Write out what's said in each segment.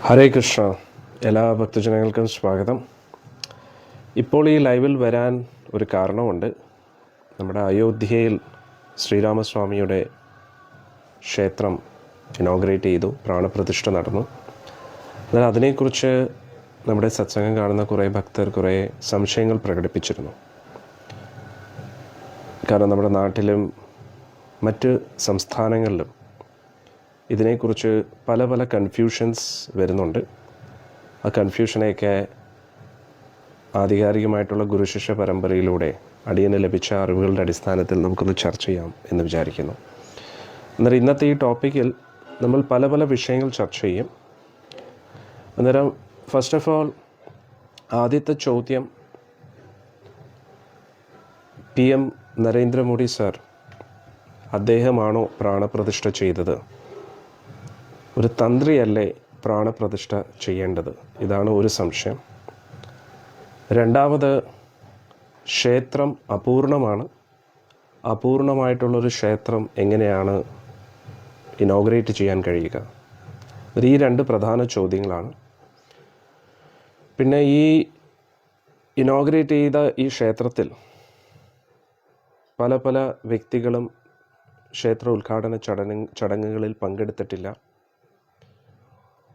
ഹരേ കൃഷ്ണ. എല്ലാ ഭക്തജനങ്ങൾക്കും സ്വാഗതം. ഇപ്പോൾ ഈ ലൈവിൽ വരാൻ ഒരു കാരണമുണ്ട്. നമ്മുടെ അയോധ്യയിൽ ശ്രീരാമസ്വാമിയുടെ ക്ഷേത്രം ഇനോഗ്രേറ്റ് ചെയ്തു, പ്രാണപ്രതിഷ്ഠ നടന്നു. എന്നാൽ അതിനെക്കുറിച്ച് നമ്മുടെ സത്സംഗം കാണുന്ന കുറേ ഭക്തർ കുറേ സംശയങ്ങൾ പ്രകടിപ്പിച്ചിരുന്നു. കാരണം നമ്മുടെ നാട്ടിലും മറ്റ് സംസ്ഥാനങ്ങളിലും ഇതിനെക്കുറിച്ച് പല പല കൺഫ്യൂഷൻസ് വരുന്നുണ്ട്. ആ കൺഫ്യൂഷനെയൊക്കെ ആധികാരികമായിട്ടുള്ള ഗുരുശിഷ്യ പരമ്പരയിലൂടെ അടിയന് ലഭിച്ച അറിവുകളുടെ അടിസ്ഥാനത്തിൽ നമുക്കൊന്ന് ചർച്ച ചെയ്യാം എന്ന് വിചാരിക്കുന്നു. അന്നേരം ഇന്നത്തെ ഈ ടോപ്പിക്കിൽ നമ്മൾ പല പല വിഷയങ്ങൾ ചർച്ച ചെയ്യും. അന്നേരം ഫസ്റ്റ് ഓഫ് ഓൾ ആദ്യത്തെ ചോദ്യം, PM നരേന്ദ്രമോദി സാർ അദ്ദേഹമാണോ പ്രാണപ്രതിഷ്ഠ ചെയ്തത്? ഒരു തന്ത്രിയല്ലേ പ്രാണപ്രതിഷ്ഠ ചെയ്യേണ്ടത്? ഇതാണ് ഒരു സംശയം. രണ്ടാമത്, ക്ഷേത്രം അപൂർണമാണ്. അപൂർണമായിട്ടുള്ളൊരു ക്ഷേത്രം എങ്ങനെയാണ് ഇനോഗ്രേറ്റ് ചെയ്യാൻ കഴിയുക? ഈ രണ്ട് പ്രധാന ചോദ്യങ്ങളാണ്. പിന്നെ ഈ ഇനോഗ്രേറ്റ് ചെയ്ത ഈ ക്ഷേത്രത്തിൽ പല പല വ്യക്തികളും ക്ഷേത്ര ഉദ്ഘാടന ചടങ്ങുകളിൽ പങ്കെടുത്തിട്ടില്ല.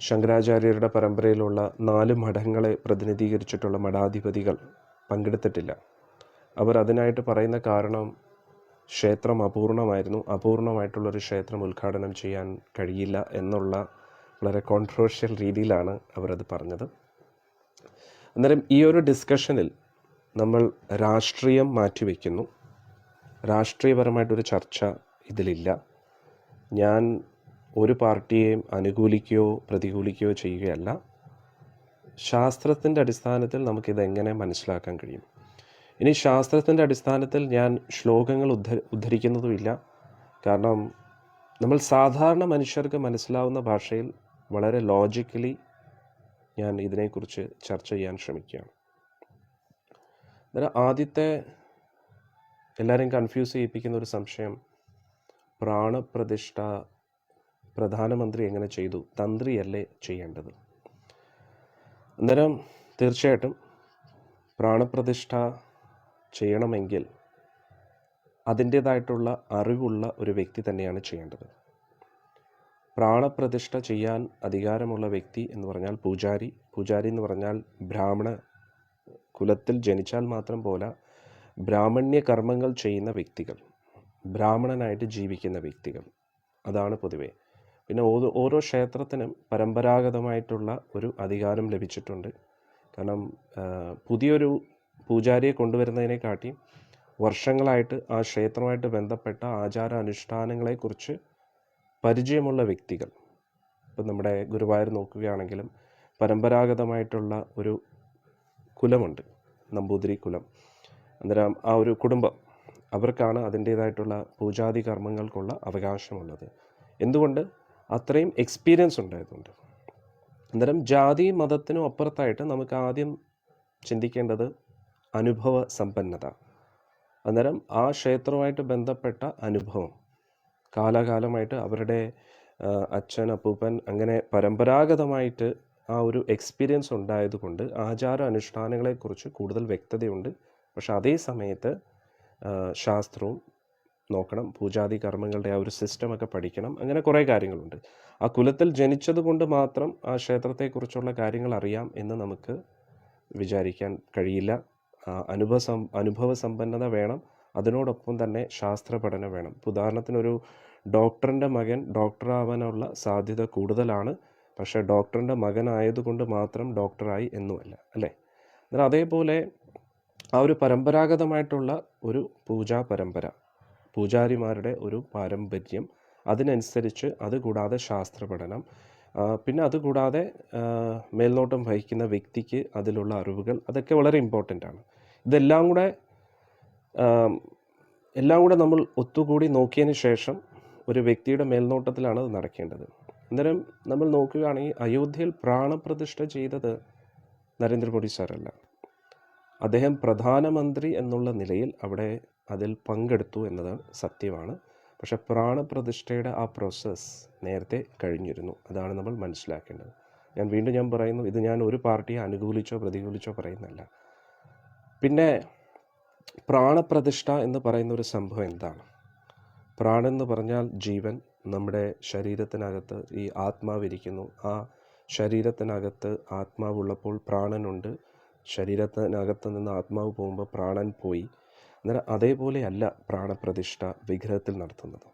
ശങ്കരാചാര്യരുടെ പരമ്പരയിലുള്ള 4 മഠങ്ങളെ പ്രതിനിധീകരിച്ചിട്ടുള്ള മഠാധിപതികൾ പങ്കെടുത്തിട്ടില്ല. അവർ അതിനായിട്ട് പറയുന്ന കാരണം ക്ഷേത്രം അപൂർണമായിരുന്നു, അപൂർണമായിട്ടുള്ളൊരു ക്ഷേത്രം ഉദ്ഘാടനം ചെയ്യാൻ കഴിയില്ല എന്നുള്ള വളരെ കോൺട്രവേഴ്ഷ്യൽ രീതിയിലാണ് അവരത് പറഞ്ഞത്. അന്നേരം ഈ ഒരു ഡിസ്കഷനിൽ നമ്മൾ രാഷ്ട്രീയം മാറ്റിവെക്കുന്നു. രാഷ്ട്രീയപരമായിട്ടൊരു ചർച്ച ഇതിലില്ല. ഞാൻ ഒരു പാർട്ടിയെയും അനുകൂലിക്കുകയോ പ്രതികൂലിക്കുകയോ ചെയ്യുകയല്ല. ശാസ്ത്രത്തിൻ്റെ അടിസ്ഥാനത്തിൽ നമുക്കിതെങ്ങനെ മനസ്സിലാക്കാൻ കഴിയും? ഇനി ശാസ്ത്രത്തിൻ്റെ അടിസ്ഥാനത്തിൽ ഞാൻ ശ്ലോകങ്ങൾ ഉദ്ധരിക്കുന്നതുമില്ല. കാരണം നമ്മൾ സാധാരണ മനുഷ്യർക്ക് മനസ്സിലാവുന്ന ഭാഷയിൽ വളരെ ലോജിക്കലി ഞാൻ ഇതിനെക്കുറിച്ച് ചർച്ച ചെയ്യാൻ ശ്രമിക്കുകയാണ്. അന്നേരം ആദ്യത്തെ എല്ലാവരെയും കൺഫ്യൂസ് ചെയ്യിപ്പിക്കുന്ന ഒരു സംശയം, പ്രാണപ്രതിഷ്ഠ പ്രധാനമന്ത്രി എങ്ങനെ ചെയ്തു? തന്ത്രിയല്ലേ ചെയ്യേണ്ടത്? അന്നേരം തീർച്ചയായിട്ടും പ്രാണപ്രതിഷ്ഠ ചെയ്യണമെങ്കിൽ അതിൻ്റേതായിട്ടുള്ള അറിവുള്ള ഒരു വ്യക്തി തന്നെയാണ് ചെയ്യേണ്ടത്. പ്രാണപ്രതിഷ്ഠ ചെയ്യാൻ അധികാരമുള്ള വ്യക്തി എന്ന് പറഞ്ഞാൽ പൂജാരി. പൂജാരി എന്ന് പറഞ്ഞാൽ ബ്രാഹ്മണ കുലത്തിൽ ജനിച്ചാൽ മാത്രം പോരാ, ബ്രാഹ്മണ്യ കർമ്മങ്ങൾ ചെയ്യുന്ന വ്യക്തികൾ, ബ്രാഹ്മണനായിട്ട് ജീവിക്കുന്ന വ്യക്തികൾ, അതാണ് പൊതുവെ. പിന്നെ ഓരോ ക്ഷേത്രത്തിനും പരമ്പരാഗതമായിട്ടുള്ള ഒരു അധികാരം ലഭിച്ചിട്ടുണ്ട്. കാരണം പുതിയൊരു പൂജാരിയെ കൊണ്ടുവരുന്നതിനെക്കാട്ടി വർഷങ്ങളായിട്ട് ആ ക്ഷേത്രമായിട്ട് ബന്ധപ്പെട്ട ആചാര അനുഷ്ഠാനങ്ങളെക്കുറിച്ച് പരിചയമുള്ള വ്യക്തികൾ, ഇപ്പം നമ്മുടെ ഗുരുവായൂർ നോക്കുകയാണെങ്കിലും പരമ്പരാഗതമായിട്ടുള്ള ഒരു കുലമുണ്ട്, നമ്പൂതിരി കുലം. അന്നേരം ആ ഒരു കുടുംബം, അവർക്കാണ് അതിൻ്റേതായിട്ടുള്ള പൂജാതി കർമ്മങ്ങൾക്കുള്ള അവകാശമുള്ളത്. എന്തുകൊണ്ട്? അത്രയും എക്സ്പീരിയൻസ് ഉണ്ടായതുകൊണ്ട്. അന്നേരം ജാതി മതത്തിനും അപ്പുറത്തായിട്ട് നമുക്ക് ആദ്യം ചിന്തിക്കേണ്ടത് അനുഭവ സമ്പന്നത. അന്നേരം ആ ക്ഷേത്രവുമായിട്ട് ബന്ധപ്പെട്ട അനുഭവം, കാലാകാലമായിട്ട് അവരുടെ അച്ഛൻ, അപ്പൂപ്പൻ, അങ്ങനെ പരമ്പരാഗതമായിട്ട് ആ ഒരു എക്സ്പീരിയൻസ് ഉണ്ടായതുകൊണ്ട് ആചാര അനുഷ്ഠാനങ്ങളെക്കുറിച്ച് കൂടുതൽ വ്യക്തതയുണ്ട്. പക്ഷെ അതേ സമയത്ത് ശാസ്ത്രവും നോക്കണം, പൂജാതി കർമ്മങ്ങളുടെ ആ ഒരു സിസ്റ്റമൊക്കെ പഠിക്കണം. അങ്ങനെ കുറേ കാര്യങ്ങളുണ്ട്. ആ കുലത്തിൽ ജനിച്ചത് കൊണ്ട് മാത്രം ആ ക്ഷേത്രത്തെക്കുറിച്ചുള്ള കാര്യങ്ങൾ അറിയാം എന്ന് നമുക്ക് വിചാരിക്കാൻ കഴിയില്ല. അനുഭവ സമ്പന്നത വേണം. അതിനോടൊപ്പം തന്നെ ശാസ്ത്ര പഠനം വേണം. ഉദാഹരണത്തിനൊരു ഡോക്ടറിൻ്റെ മകൻ ഡോക്ടറാവാനുള്ള സാധ്യത കൂടുതലാണ്. പക്ഷേ ഡോക്ടറിൻ്റെ മകനായതുകൊണ്ട് മാത്രം ഡോക്ടറായി എന്നുമല്ല, അല്ലേ? എന്നാൽ അതേപോലെ ആ ഒരു പരമ്പരാഗതമായിട്ടുള്ള ഒരു പൂജാ പരമ്പര, പൂജാരിമാരുടെ ഒരു പാരമ്പര്യം, അതിനനുസരിച്ച് അതുകൂടാതെ ശാസ്ത്ര പഠനം, പിന്നെ അതുകൂടാതെ മേൽനോട്ടം വഹിക്കുന്ന വ്യക്തിക്ക് അതിലുള്ള അറിവുകൾ, അതൊക്കെ വളരെ ഇമ്പോർട്ടൻ്റ് ആണ്. ഇതെല്ലാം കൂടെ നമ്മൾ ഒത്തുകൂടി നോക്കിയതിന് ശേഷം ഒരു വ്യക്തിയുടെ മേൽനോട്ടത്തിലാണ് അത് നടക്കേണ്ടത്. അന്നേരം നമ്മൾ നോക്കുകയാണെങ്കിൽ അയോധ്യയിൽ പ്രാണപ്രതിഷ്ഠ ചെയ്തത് നരേന്ദ്രമോദി സാറല്ല. അദ്ദേഹം പ്രധാനമന്ത്രി എന്നുള്ള നിലയിൽ അവിടെ അതിൽ പങ്കെടുത്തു എന്നത് സത്യമാണ്. പക്ഷെ പ്രാണപ്രതിഷ്ഠയുടെ ആ പ്രോസസ്സ് നേരത്തെ കഴിഞ്ഞിരുന്നു. അതാണ് നമ്മൾ മനസ്സിലാക്കേണ്ടത്. ഞാൻ പറയുന്നു, ഇത് ഞാൻ ഒരു പാർട്ടിയെ അനുകൂലിച്ചോ പ്രതികൂലിച്ചോ പറയുന്നല്ല. പിന്നെ പ്രാണപ്രതിഷ്ഠ എന്ന് പറയുന്ന ഒരു സംഭവം എന്താണ്? പ്രാണെന്ന് പറഞ്ഞാൽ ജീവൻ. നമ്മുടെ ശരീരത്തിനകത്ത് ഈ ആത്മാവിരിക്കുന്നു. ആ ശരീരത്തിനകത്ത് ആത്മാവുള്ളപ്പോൾ പ്രാണനുണ്ട്. ശരീരത്തിനകത്ത് നിന്ന് ആത്മാവ് പോകുമ്പോൾ പ്രാണൻ പോയി. അന്നേരം അതേപോലെയല്ല പ്രാണപ്രതിഷ്ഠ വിഗ്രഹത്തിൽ നടത്തുന്നത്.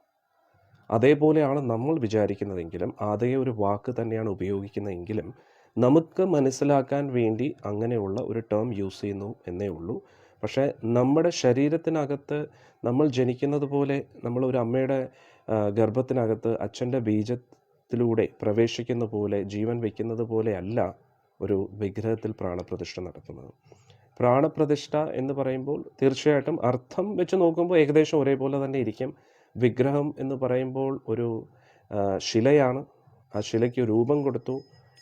അതേപോലെയാണ് നമ്മൾ വിചാരിക്കുന്നതെങ്കിലും അതേ ഒരു വാക്ക് തന്നെയാണ് ഉപയോഗിക്കുന്നതെങ്കിലും നമുക്ക് മനസ്സിലാക്കാൻ വേണ്ടി അങ്ങനെയുള്ള ഒരു ടേം യൂസ് ചെയ്യുന്നു എന്നേ ഉള്ളൂ. പക്ഷേ നമ്മുടെ ശരീരത്തിനകത്ത് നമ്മൾ ജനിക്കുന്നത് പോലെ, നമ്മൾ ഒരു അമ്മയുടെ ഗർഭത്തിനകത്ത് അച്ഛൻ്റെ ബീജത്തിലൂടെ പ്രവേശിക്കുന്ന പോലെ, ജീവൻ വയ്ക്കുന്നത് പോലെ അല്ല ഒരു വിഗ്രഹത്തിൽ പ്രാണപ്രതിഷ്ഠ നടത്തുന്നത്. പ്രാണപ്രതിഷ്ഠ എന്ന് പറയുമ്പോൾ തീർച്ചയായിട്ടും അർത്ഥം വെച്ച് നോക്കുമ്പോൾ ഏകദേശം ഒരേപോലെ തന്നെ ഇരിക്കും. വിഗ്രഹം എന്ന് പറയുമ്പോൾ ഒരു ശിലയാണ്. ആ ശിലയ്ക്ക് രൂപം കൊടുത്തു.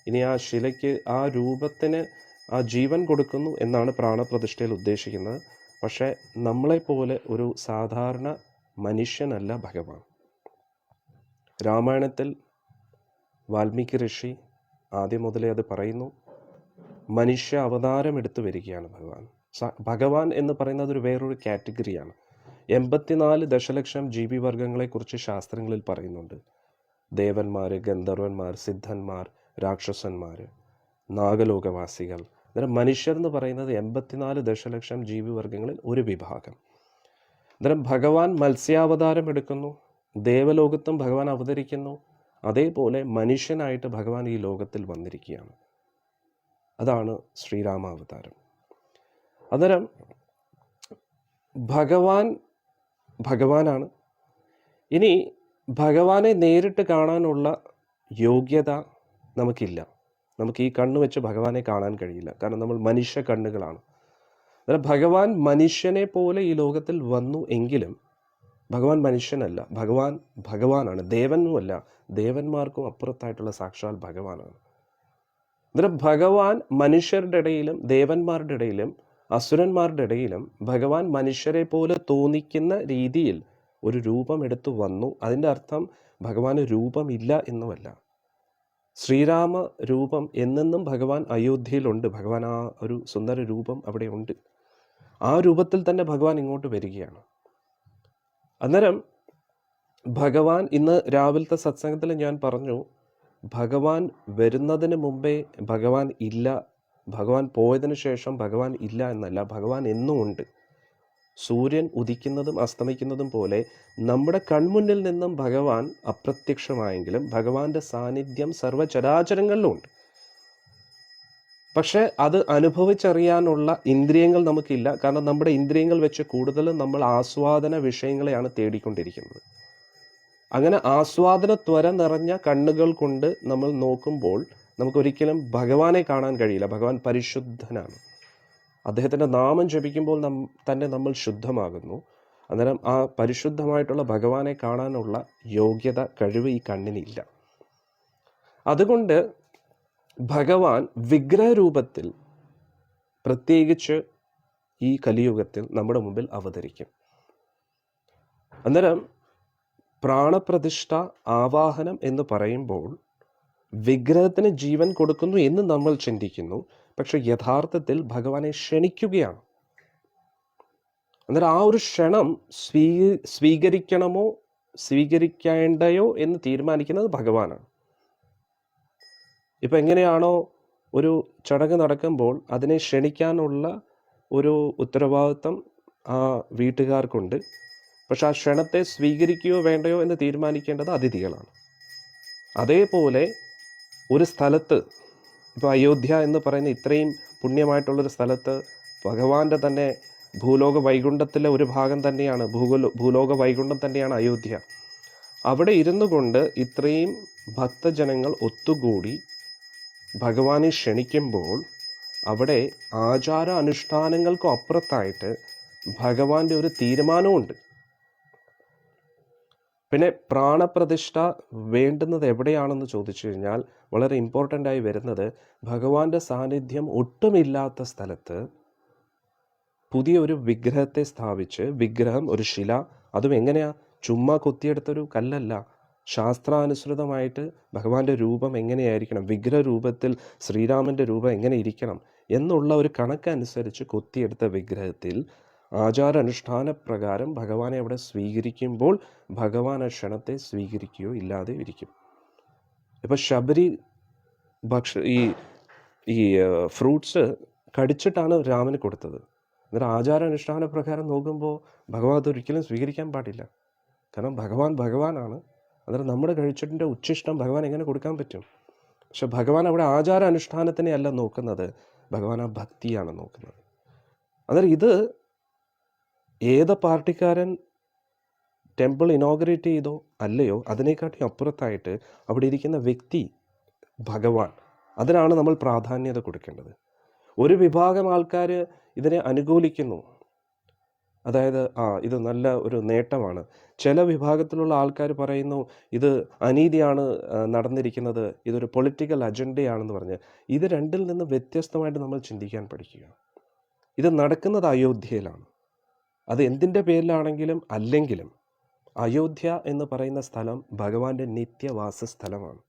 ഇനി ആ ശിലയ്ക്ക്, ആ രൂപത്തിന് ആ ജീവൻ കൊടുക്കുന്നു എന്നാണ് പ്രാണപ്രതിഷ്ഠയിൽ ഉദ്ദേശിക്കുന്നത്. പക്ഷേ നമ്മളെപ്പോലെ ഒരു സാധാരണ മനുഷ്യനല്ല ഭഗവാൻ. രാമായണത്തിൽ വാൽമീകി ഋഷി ആദ്യം മുതലേ അത് പറയുന്നു. മനുഷ്യ അവതാരം എടുത്തു വരികയാണ് ഭഗവാൻ. ഭഗവാൻ എന്ന് പറയുന്നത് ഒരു വേറൊരു കാറ്റഗറിയാണ്. 84 ദശലക്ഷം ജീവിവർഗങ്ങളെക്കുറിച്ച് ശാസ്ത്രങ്ങളിൽ പറയുന്നുണ്ട്. ദേവന്മാർ, ഗന്ധർവന്മാർ, സിദ്ധന്മാർ, രാക്ഷസന്മാർ, നാഗലോകവാസികൾ. അന്നേരം മനുഷ്യർ എന്ന് പറയുന്നത് 84 ദശലക്ഷം ജീവിവർഗങ്ങളിൽ ഒരു വിഭാഗം. അന്നേരം ഭഗവാൻ മത്സ്യാവതാരം എടുക്കുന്നു. ദേവലോകത്തും ഭഗവാൻ അവതരിക്കുന്നു. അതേപോലെ മനുഷ്യനായിട്ട് ഭഗവാൻ ഈ ലോകത്തിൽ വന്നിരിക്കുകയാണ്. അതാണ് ശ്രീരാമാവതാരം. അന്നേരം ഭഗവാനാണ്. ഇനി ഭഗവാനെ നേരിട്ട് കാണാനുള്ള യോഗ്യത നമുക്കില്ല. നമുക്ക് ഈ കണ്ണ് വെച്ച് ഭഗവാനെ കാണാൻ കഴിയില്ല. കാരണം നമ്മൾ മനുഷ്യ കണ്ണുകളാണ്. അന്നേരം ഭഗവാൻ മനുഷ്യനെ പോലെ ഈ ലോകത്തിൽ വന്നു എങ്കിലും ഭഗവാൻ മനുഷ്യനല്ല. ഭഗവാനാണ്. ദേവനുമല്ല. ദേവന്മാർക്കും അപ്പുറത്തായിട്ടുള്ള സാക്ഷാൽ ഭഗവാനാണ്. അന്നേരം ഭഗവാൻ മനുഷ്യരുടെ ഇടയിലും ദേവന്മാരുടെ ഇടയിലും അസുരന്മാരുടെ ഇടയിലും ഭഗവാൻ മനുഷ്യരെ പോലെ തോന്നിക്കുന്ന രീതിയിൽ ഒരു രൂപം എടുത്തു വന്നു. അതിൻ്റെ അർത്ഥം ഭഗവാന് രൂപമില്ല എന്നുമല്ല. ശ്രീരാമ രൂപം എന്നെന്നും ഭഗവാൻ അയോധ്യയിലുണ്ട്. ഭഗവാൻ ആ ഒരു സുന്ദര രൂപം അവിടെ ഉണ്ട്. ആ രൂപത്തിൽ തന്നെ ഭഗവാൻ ഇങ്ങോട്ട് വരികയാണ്. അന്നേരം ഭഗവാൻ, ഇന്ന് രാവിലത്തെ സത്സംഗത്തിൽ ഞാൻ പറഞ്ഞു, ഭഗവാൻ വരുന്നതിന് മുമ്പേ ഭഗവാൻ ഇല്ല, ഭഗവാൻ പോയതിനു ശേഷം ഭഗവാൻ ഇല്ല എന്നല്ല. ഭഗവാൻ എന്നും ഉണ്ട്. സൂര്യൻ ഉദിക്കുന്നതും അസ്തമിക്കുന്നതും പോലെ നമ്മുടെ കൺമുന്നിൽ നിന്നും ഭഗവാൻ അപ്രത്യക്ഷമായെങ്കിലും ഭഗവാന്റെ സാന്നിധ്യം സർവ്വചരാചരങ്ങളിലും ഉണ്ട്. പക്ഷെ അത് അനുഭവിച്ചറിയാനുള്ള ഇന്ദ്രിയങ്ങൾ നമുക്കില്ല. കാരണം നമ്മുടെ ഇന്ദ്രിയങ്ങൾ വെച്ച് കൂടുതലും നമ്മൾ ആസ്വാദന വിഷയങ്ങളെയാണ് തേടിക്കൊണ്ടിരിക്കുന്നത്. അങ്ങനെ ആസ്വാദന ത്വര നിറഞ്ഞ കണ്ണുകൾ കൊണ്ട് നമ്മൾ നോക്കുമ്പോൾ നമുക്കൊരിക്കലും ഭഗവാനെ കാണാൻ കഴിയില്ല. ഭഗവാൻ പരിശുദ്ധനാണ്. അദ്ദേഹത്തിൻ്റെ നാമം ജപിക്കുമ്പോൾ തന്നെ നമ്മൾ ശുദ്ധമാകുന്നു. അന്നേരം ആ പരിശുദ്ധമായിട്ടുള്ള ഭഗവാനെ കാണാനുള്ള യോഗ്യത, കഴിവ് ഈ കണ്ണിനില്ല. അതുകൊണ്ട് ഭഗവാൻ വിഗ്രഹരൂപത്തിൽ പ്രത്യേകിച്ച് ഈ കലിയുഗത്തിൽ നമ്മുടെ മുമ്പിൽ അവതരിക്കും. അന്നേരം പ്രാണപ്രതിഷ്ഠ, ആവാഹനം എന്ന് പറയുമ്പോൾ വിഗ്രഹത്തിന് ജീവൻ കൊടുക്കുന്നു എന്ന് നമ്മൾ ചിന്തിക്കുന്നു. പക്ഷെ യഥാർത്ഥത്തിൽ ഭഗവാനെ ക്ഷണിക്കുകയാണ്. അന്നേരം ആ ഒരു ക്ഷണം സ്വീകരിക്കണമോ സ്വീകരിക്കേണ്ടയോ എന്ന് തീരുമാനിക്കുന്നത് ഭഗവാനാണ്. ഇപ്പം എങ്ങനെയാണോ ഒരു ചടങ്ങ് നടക്കുമ്പോൾ അതിനെ ക്ഷണിക്കാനുള്ള ഒരു ഉത്തരവാദിത്വം ആ വീട്ടുകാർക്കുണ്ട്. പക്ഷെ ആ ക്ഷണത്തെ സ്വീകരിക്കുകയോ വേണ്ടയോ എന്ന് തീരുമാനിക്കേണ്ടത് അതിഥികളാണ്. അതേപോലെ ഒരു സ്ഥലത്ത്, ഇപ്പോൾ അയോധ്യ എന്ന് പറയുന്ന ഇത്രയും പുണ്യമായിട്ടുള്ളൊരു സ്ഥലത്ത് ഭഗവാന്റെ തന്നെ ഭൂലോക വൈകുണ്ഠത്തിലെ ഒരു ഭാഗം തന്നെയാണ്, ഭൂലോക വൈകുണ്ഠം തന്നെയാണ് അയോധ്യ. അവിടെ ഇരുന്നു കൊണ്ട് ഇത്രയും ഭക്തജനങ്ങൾ ഒത്തുകൂടി ഭഗവാനെ ക്ഷണിക്കുമ്പോൾ അവിടെ ആചാര അനുഷ്ഠാനങ്ങൾക്കും അപ്പുറത്തായിട്ട് ഭഗവാന്റെ ഒരു തീരുമാനമുണ്ട്. പിന്നെ പ്രാണപ്രതിഷ്ഠ വേണ്ടുന്നത് എവിടെയാണെന്ന് ചോദിച്ചു കഴിഞ്ഞാൽ വളരെ ഇമ്പോർട്ടൻ്റ് ആയി വരുന്നത്, ഭഗവാന്റെ സാന്നിധ്യം ഒട്ടുമില്ലാത്ത സ്ഥലത്ത് പുതിയൊരു വിഗ്രഹത്തെ സ്ഥാപിച്ച്, വിഗ്രഹം ഒരു ശില, അതും എങ്ങനെയാ, ചുമ്മാ കൊത്തിയെടുത്തൊരു കല്ലല്ല, ശാസ്ത്രാനുസൃതമായിട്ട് ഭഗവാന്റെ രൂപം എങ്ങനെയായിരിക്കണം, വിഗ്രഹരൂപത്തിൽ ശ്രീരാമൻ്റെ രൂപം എങ്ങനെ ഇരിക്കണം എന്നുള്ള ഒരു കണക്കനുസരിച്ച് കൊത്തിയെടുത്ത വിഗ്രഹത്തിൽ ആചാരാനുഷ്ഠാന പ്രകാരം ഭഗവാനെ അവിടെ സ്വീകരിക്കുമ്പോൾ ഭഗവാൻ ആ ക്ഷണത്തെ സ്വീകരിക്കുകയോ ഇല്ലാതെ ഇരിക്കും. ഇപ്പം ശബരി ഈ ഫ്രൂട്ട്സ് കടിച്ചിട്ടാണ് രാമന് കൊടുത്തത്. എന്നിട്ട് ആചാരാനുഷ്ഠാന പ്രകാരം നോക്കുമ്പോൾ ഭഗവാൻ അതൊരിക്കലും സ്വീകരിക്കാൻ പാടില്ല. കാരണം ഭഗവാനാണ്. അന്നേരം നമ്മുടെ കഴിച്ചിട്ടിൻ്റെ ഉച്ഛിഷ്ടം ഭഗവാൻ എങ്ങനെ കൊടുക്കാൻ പറ്റും? പക്ഷെ ഭഗവാൻ അവിടെ ആചാരാനുഷ്ഠാനത്തിനെ അല്ല നോക്കുന്നത്, ഭഗവാൻ ആ ഭക്തിയാണ് നോക്കുന്നത്. അന്നേരം ഇത് ഏത് പാർട്ടിക്കാരൻ ടെമ്പിൾ ഇനോഗ്രേറ്റ് ചെയ്തോ അല്ലയോ അതിനെക്കാട്ടി അപ്പുറത്തായിട്ട് അവിടെ ഇരിക്കുന്ന വ്യക്തി ഭഗവാൻ, അതിനാണ് നമ്മൾ പ്രാധാന്യത കൊടുക്കേണ്ടത്. ഒരു വിഭാഗം ആൾക്കാർ ഇതിനെ അനുകൂലിക്കുന്നു, അതായത് ഇത് നല്ല ഒരു നേട്ടമാണ്. ചില വിഭാഗത്തിലുള്ള ആൾക്കാർ പറയുന്നു ഇത് അനീതിയാണ് നടന്നിരിക്കുന്നത്, ഇതൊരു പൊളിറ്റിക്കൽ അജണ്ടയാണെന്ന് പറഞ്ഞ്. ഇത് രണ്ടിൽ നിന്ന് വ്യത്യസ്തമായിട്ട് നമ്മൾ ചിന്തിക്കാൻ പഠിക്കുക. ഇത് നടക്കുന്നത് അയോധ്യയിലാണ്. അത് എന്തിൻ്റെ പേരിലാണെങ്കിലും അല്ലെങ്കിലും അയോധ്യ എന്ന് പറയുന്ന സ്ഥലം ഭഗവാന്റെ നിത്യവാസ സ്ഥലമാണ്.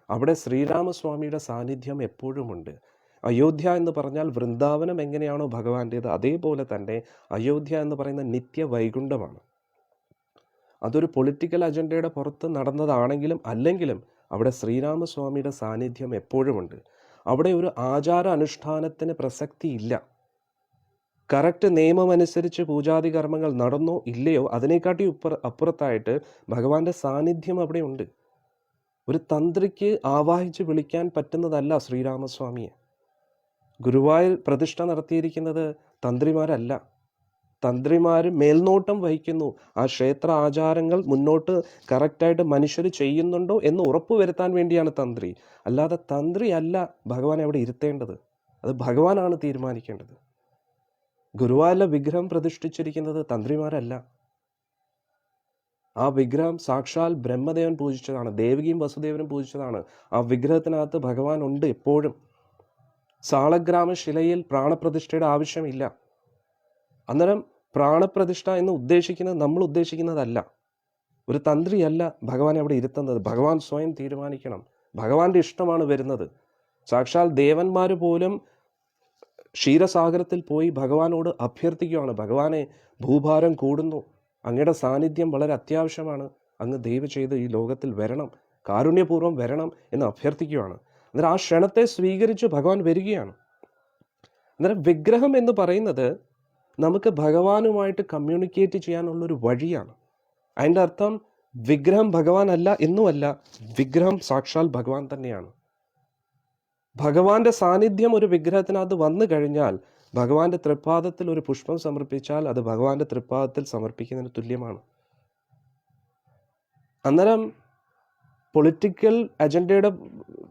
അവിടെ ശ്രീരാമസ്വാമിയുടെ സാന്നിധ്യം എപ്പോഴുമുണ്ട്. അയോധ്യ എന്ന് പറഞ്ഞാൽ വൃന്ദാവനം എങ്ങനെയാണോ ഭഗവാന്റേത്, അതേപോലെ തന്നെ അയോധ്യ എന്ന് പറയുന്ന നിത്യ വൈകുണ്ഠമാണ്. അതൊരു പൊളിറ്റിക്കൽ അജണ്ടയുടെ പുറത്ത് നടന്നതാണെങ്കിലും അല്ലെങ്കിലും അവിടെ ശ്രീരാമസ്വാമിയുടെ സാന്നിധ്യം എപ്പോഴുമുണ്ട്. അവിടെ ഒരു ആചാര അനുഷ്ഠാനത്തിന് പ്രസക്തിയില്ല. കറക്റ്റ് നിയമമനുസരിച്ച് പൂജാതി കർമ്മങ്ങൾ നടന്നോ ഇല്ലയോ അതിനെക്കാട്ടി അപ്പുറത്തായിട്ട് ഭഗവാന്റെ സാന്നിധ്യം അവിടെ ഉണ്ട്. ഒരു തന്ത്രിക്ക് ആവാഹിച്ച് വിളിക്കാൻ പറ്റുന്നതല്ല ശ്രീരാമസ്വാമിയെ. ഗുരുവായൂർ പ്രതിഷ്ഠ നടത്തിയിരിക്കുന്നത് തന്ത്രിമാരല്ല. തന്ത്രിമാർ മേൽനോട്ടം വഹിക്കുന്നു. ആ ക്ഷേത്ര ആചാരങ്ങൾ മുന്നോട്ട് കറക്റ്റായിട്ട് മനുഷ്യർ ചെയ്യുന്നുണ്ടോ എന്ന് ഉറപ്പുവരുത്താൻ വേണ്ടിയാണ് തന്ത്രി. അല്ലാതെ തന്ത്രി അല്ല ഭഗവാനെ അവിടെ ഇരുത്തേണ്ടത്. അത് ഭഗവാനാണ് തീരുമാനിക്കേണ്ടത്. ഗുരുവായൂരിലെ വിഗ്രഹം പ്രതിഷ്ഠിച്ചിരിക്കുന്നത് തന്ത്രിമാരല്ല. ആ വിഗ്രഹം സാക്ഷാൽ ബ്രഹ്മദേവൻ പൂജിച്ചതാണ്, ദേവകിയും വസുദേവനും പൂജിച്ചതാണ്. ആ വിഗ്രഹത്തിനകത്ത് ഭഗവാൻ ഉണ്ട് എപ്പോഴും. സാളഗ്രാമ ശിലയിൽ പ്രാണപ്രതിഷ്ഠയുടെ ആവശ്യമില്ല. അന്നേരം പ്രാണപ്രതിഷ്ഠ എന്ന് ഉദ്ദേശിക്കുന്നത് നമ്മൾ ഉദ്ദേശിക്കുന്നതല്ല. ഒരു തന്ത്രിയല്ല ഭഗവാനെ അവിടെ ഇരുത്തുന്നത്. ഭഗവാൻ സ്വയം തീരുമാനിക്കണം. ഭഗവാന്റെ ഇഷ്ടമാണ് വരുന്നത്. സാക്ഷാൽ ദേവന്മാർ പോലും ക്ഷീരസാഗരത്തിൽ പോയി ഭഗവാനോട് അഭ്യർത്ഥിക്കുകയാണ്, ഭഗവാനെ ഭൂഭാരം കൂടുന്നു, അങ്ങയുടെ സാന്നിധ്യം വളരെ അത്യാവശ്യമാണ്, അങ്ങ് ദയവ് ചെയ്ത് ഈ ലോകത്തിൽ വരണം, കാരുണ്യപൂർവ്വം വരണം എന്ന് അഭ്യർത്ഥിക്കുകയാണ്. അന്നേരം ആ ക്ഷണത്തെ സ്വീകരിച്ച് ഭഗവാൻ വരികയാണ്. അന്നേരം വിഗ്രഹം എന്ന് പറയുന്നത് നമുക്ക് ഭഗവാനുമായിട്ട് കമ്മ്യൂണിക്കേറ്റ് ചെയ്യാനുള്ളൊരു വഴിയാണ്. അതിൻ്റെ അർത്ഥം വിഗ്രഹം ഭഗവാൻ അല്ല എന്നുമല്ല, വിഗ്രഹം സാക്ഷാൽ ഭഗവാൻ തന്നെയാണ്. ഭഗവാന്റെ സാന്നിധ്യം ഒരു വിഗ്രഹത്തിനകത്ത് വന്നു കഴിഞ്ഞാൽ ഭഗവാന്റെ തൃപ്പാദത്തിൽ ഒരു പുഷ്പം സമർപ്പിച്ചാൽ അത് ഭഗവാന്റെ തൃപ്പാദത്തിൽ സമർപ്പിക്കുന്നതിന് തുല്യമാണ്. അന്നേരം പൊളിറ്റിക്കൽ അജണ്ടയുടെ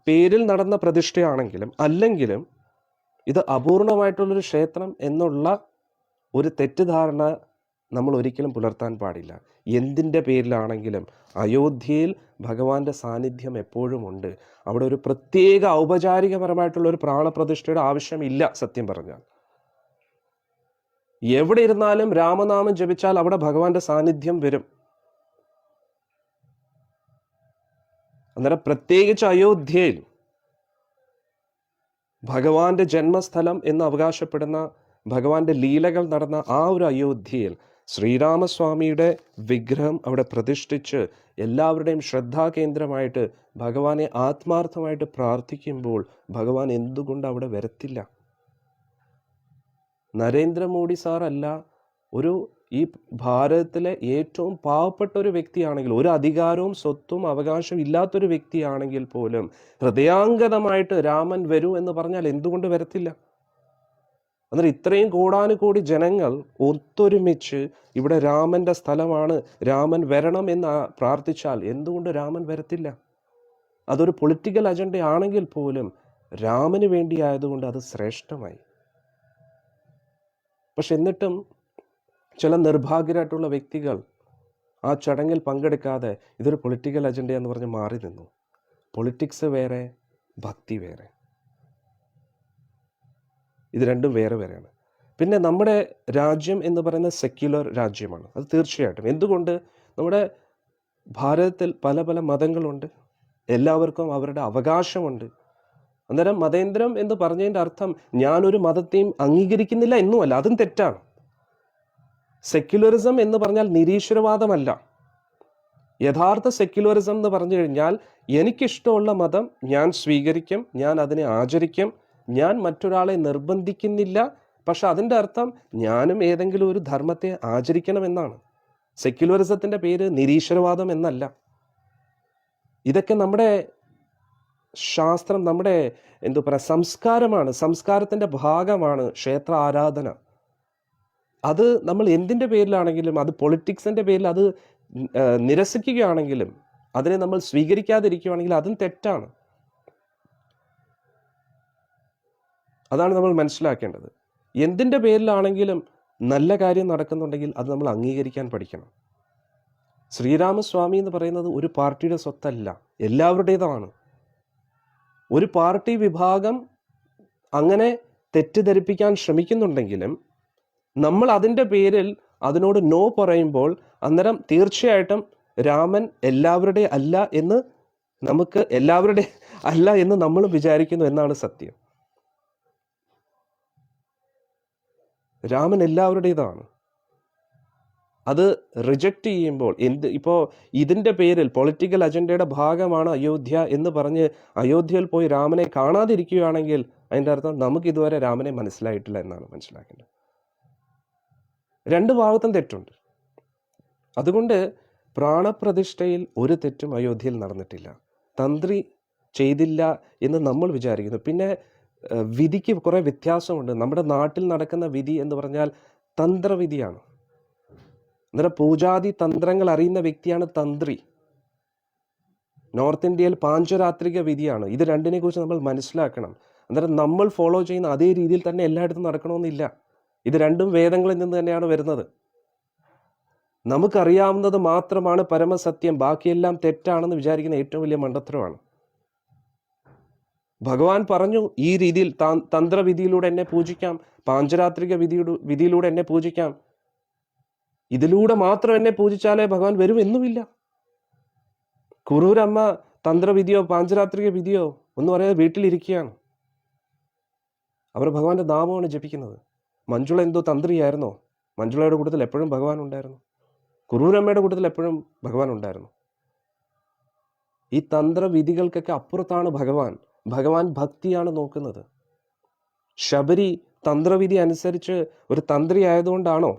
പേരിൽ നടന്ന പ്രതിഷ്ഠയാണെങ്കിലും അല്ലെങ്കിലും ഇത് അപൂർണമായിട്ടുള്ളൊരു ക്ഷേത്രം എന്നുള്ള ഒരു തെറ്റിദ്ധാരണ നമ്മൾ ഒരിക്കലും പുലർത്താൻ പാടില്ല. എന്തിൻ്റെ പേരിലാണെങ്കിലും അയോധ്യയിൽ ഭഗവാന്റെ സാന്നിധ്യം എപ്പോഴും ഉണ്ട്. അവിടെ ഒരു പ്രത്യേക ഔപചാരികപരമായിട്ടുള്ള ഒരു പ്രാണപ്രതിഷ്ഠയുടെ ആവശ്യമില്ല. സത്യം പറഞ്ഞാൽ എവിടെ ഇരുന്നാലും രാമനാമം ജപിച്ചാൽ അവിടെ ഭഗവാന്റെ സാന്നിധ്യം വരും. അന്നേരം പ്രത്യേകിച്ച് അയോധ്യയിൽ ഭഗവാന്റെ ജന്മസ്ഥലം എന്ന് അവകാശപ്പെടുന്ന ഭഗവാന്റെ ലീലകൾ നടന്ന ആ ഒരു അയോധ്യയിൽ ശ്രീരാമസ്വാമിയുടെ വിഗ്രഹം അവിടെ പ്രതിഷ്ഠിച്ച് എല്ലാവരുടെയും ശ്രദ്ധാകേന്ദ്രമായിട്ട് ഭഗവാനെ ആത്മാർത്ഥമായിട്ട് പ്രാർത്ഥിക്കുമ്പോൾ ഭഗവാൻ എന്തുകൊണ്ട് അവിടെ വരത്തില്ല? നരേന്ദ്രമോദി സാറല്ല ഈ ഭാരതത്തിലെ ഏറ്റവും പാവപ്പെട്ട ഒരു വ്യക്തിയാണെങ്കിൽ, ഒരു അധികാരവും സ്വത്തും അവകാശവും ഇല്ലാത്തൊരു വ്യക്തിയാണെങ്കിൽ പോലും ഹൃദയാംഗതമായിട്ട് രാമൻ വരൂ എന്ന് പറഞ്ഞാൽ എന്തുകൊണ്ട് വരത്തില്ല? അന്നേരം ഇത്രയും കോടാനുകോടി ജനങ്ങൾ ഒത്തൊരുമിച്ച് ഇവിടെ രാമന്റെ സ്ഥലമാണ്, രാമൻ വരണം എന്ന് പ്രാർത്ഥിച്ചാൽ എന്തുകൊണ്ട് രാമൻ വരത്തില്ല? അതൊരു പൊളിറ്റിക്കൽ അജണ്ട ആണെങ്കിൽ പോലും രാമന് വേണ്ടി ആയതുകൊണ്ട് അത് ശ്രേഷ്ഠമായി. പക്ഷെ എന്നിട്ടും ചില നിർഭാഗ്യരായിട്ടുള്ള വ്യക്തികൾ ആ ചടങ്ങിൽ പങ്കെടുക്കാതെ ഇതൊരു പൊളിറ്റിക്കൽ അജണ്ട എന്ന് പറഞ്ഞ് മാറി നിന്നു. പൊളിറ്റിക്സ് വേറെ, ഭക്തി വേറെ. ഇത് രണ്ടും വേറെ വേറെയാണ്. പിന്നെ നമ്മുടെ രാജ്യം എന്ന് പറയുന്ന സെക്യുലർ രാജ്യമാണ്. അത് തീർച്ചയായിട്ടും. എന്തുകൊണ്ട്? നമ്മുടെ ഭാരതത്തിൽ പല പല മതങ്ങളുണ്ട്, എല്ലാവർക്കും അവരുടെ അവകാശമുണ്ട്. അന്നേരം മതേതരം എന്ന് പറഞ്ഞതിൻ്റെ അർത്ഥം ഞാനൊരു മതത്തെയും അംഗീകരിക്കുന്നില്ല എന്നുമല്ല, അതും തെറ്റാണ്. സെക്യുലറിസം എന്ന് പറഞ്ഞാൽ നിരീശ്വരവാദമല്ല. യഥാർത്ഥ സെക്യുലറിസം എന്ന് പറഞ്ഞു കഴിഞ്ഞാൽ എനിക്കിഷ്ടമുള്ള മതം ഞാൻ സ്വീകരിക്കും, ഞാൻ അതിനെ ആചരിക്കും, ഞാൻ മറ്റൊരാളെ നിർബന്ധിക്കുന്നില്ല. പക്ഷെ അതിൻ്റെ അർത്ഥം ഞാനും ഏതെങ്കിലും ഒരു ധർമ്മത്തെ ആചരിക്കണമെന്നാണ്. സെക്യുലറിസത്തിൻ്റെ പേര് നിരീശ്വരവാദം എന്നല്ല. ഇതൊക്കെ നമ്മുടെ ശാസ്ത്രം, നമ്മുടെ എന്താ പറയുക, സംസ്കാരമാണ്, സംസ്കാരത്തിൻ്റെ ഭാഗമാണ് ക്ഷേത്ര ആരാധന. അത് നമ്മൾ എന്തിൻ്റെ പേരിലാണെങ്കിലും, അത് പൊളിറ്റിക്സിൻ്റെ പേരിൽ അത് നിരസിക്കുകയാണെങ്കിലും, അതിനെ നമ്മൾ സ്വീകരിക്കാതിരിക്കുകയാണെങ്കിൽ അതും തെറ്റാണ്. അതാണ് നമ്മൾ മനസ്സിലാക്കേണ്ടത്. എന്തിൻ്റെ പേരിലാണെങ്കിലും നല്ല കാര്യം നടക്കുന്നുണ്ടെങ്കിൽ അത് നമ്മൾ അംഗീകരിക്കാൻ പഠിക്കണം. ശ്രീരാമസ്വാമി എന്ന് പറയുന്നത് ഒരു പാർട്ടിയുടെ സ്വത്തല്ല, എല്ലാവരുടേതാണ്. ഒരു പാർട്ടി വിഭാഗം അങ്ങനെ തെറ്റിദ്ധരിപ്പിക്കാൻ ശ്രമിക്കുന്നുണ്ടെങ്കിലും നമ്മൾ അതിൻ്റെ പേരിൽ അതിനോട് നോ പറയുമ്പോൾ അന്നേരം തീർച്ചയായിട്ടും രാമൻ എല്ലാവരുടെ അല്ല എന്ന് നമുക്ക് എല്ലാവരുടെ അല്ല എന്ന് നമ്മൾ വിചാരിക്കുന്നു എന്നാണ് സത്യം. രാമൻ എല്ലാവരുടേതാണ്. അത് റിജക്റ്റ് ചെയ്യുമ്പോൾ ഇപ്പോൾ ഇതിൻ്റെ പേരിൽ പൊളിറ്റിക്കൽ അജണ്ടയുടെ ഭാഗമാണ് അയോധ്യ എന്ന് പറഞ്ഞ് അയോധ്യയിൽ പോയി രാമനെ കാണാതിരിക്കുകയാണെങ്കിൽ അതിൻ്റെ അർത്ഥം നമുക്ക് ഇതുവരെ രാമനെ മനസ്സിലായിട്ടില്ല എന്നാണ് മനസ്സിലാക്കേണ്ടത്. രണ്ട് ഭാഗത്തും തെറ്റുണ്ട്. അതുകൊണ്ട് പ്രാണപ്രതിഷ്ഠയിൽ ഒരു തെറ്റും അയോധ്യയിൽ നടന്നിട്ടില്ല. തന്ത്രി ചെയ്തില്ല എന്ന് നമ്മൾ വിചാരിക്കുന്നു. പിന്നെ വിധിക്ക് കുറേ വ്യത്യാസമുണ്ട്. നമ്മുടെ നാട്ടിൽ നടക്കുന്ന വിധി എന്ന് പറഞ്ഞാൽ തന്ത്രവിധിയാണ്. അന്നേരം പൂജാതി തന്ത്രങ്ങൾ അറിയുന്ന വ്യക്തിയാണ് തന്ത്രി. നോർത്ത് ഇന്ത്യയിൽ പാഞ്ചരാത്രിക വിധിയാണ്. ഇത് രണ്ടിനെ കുറിച്ച് നമ്മൾ മനസ്സിലാക്കണം. അന്നേരം നമ്മൾ ഫോളോ ചെയ്യുന്ന അതേ രീതിയിൽ തന്നെ എല്ലായിടത്തും നടക്കണമെന്നില്ല. ഇത് രണ്ടും വേദങ്ങളിൽ നിന്ന് തന്നെയാണ് വരുന്നത്. നമുക്കറിയാവുന്നത് മാത്രമാണ് പരമസത്യം, ബാക്കിയെല്ലാം തെറ്റാണെന്ന് വിചാരിക്കുന്ന ഏറ്റവും വലിയ മണ്ടത്തരമാണ്. ഭഗവാൻ പറഞ്ഞു ഈ രീതിയിൽ തന്ത്രവിധിയിലൂടെ എന്നെ പൂജിക്കാം, പാഞ്ചരാത്രിക വിധിയിലൂടെ എന്നെ പൂജിക്കാം, ഇതിലൂടെ മാത്രം എന്നെ പൂജിച്ചാലേ ഭഗവാൻ വരും എന്നുമില്ല. കുറൂരമ്മ തന്ത്രവിധിയോ പാഞ്ചരാത്രിക വിധിയോ ഒന്നും പറയാതെ വീട്ടിലിരിക്കുകയാണ്. അവർ ഭഗവാന്റെ നാമമാണ് ജപിക്കുന്നത്. മഞ്ജുള എന്തോ തന്ത്രിയായിരുന്നോ? മഞ്ജുളയുടെ കൂട്ടത്തിൽ എപ്പോഴും ഭഗവാൻ ഉണ്ടായിരുന്നു. കുറൂരമ്മയുടെ കൂട്ടത്തിൽ എപ്പോഴും ഭഗവാൻ ഉണ്ടായിരുന്നു. ഈ തന്ത്രവിധികൾക്കൊക്കെ അപ്പുറത്താണ് ഭഗവാൻ. ഭഗവാൻ ഭക്തിയാണ് നോക്കുന്നത്. ശബരി തന്ത്രവിധി അനുസരിച്ച് ഒരു തന്ത്രി ആയതുകൊണ്ടാണോ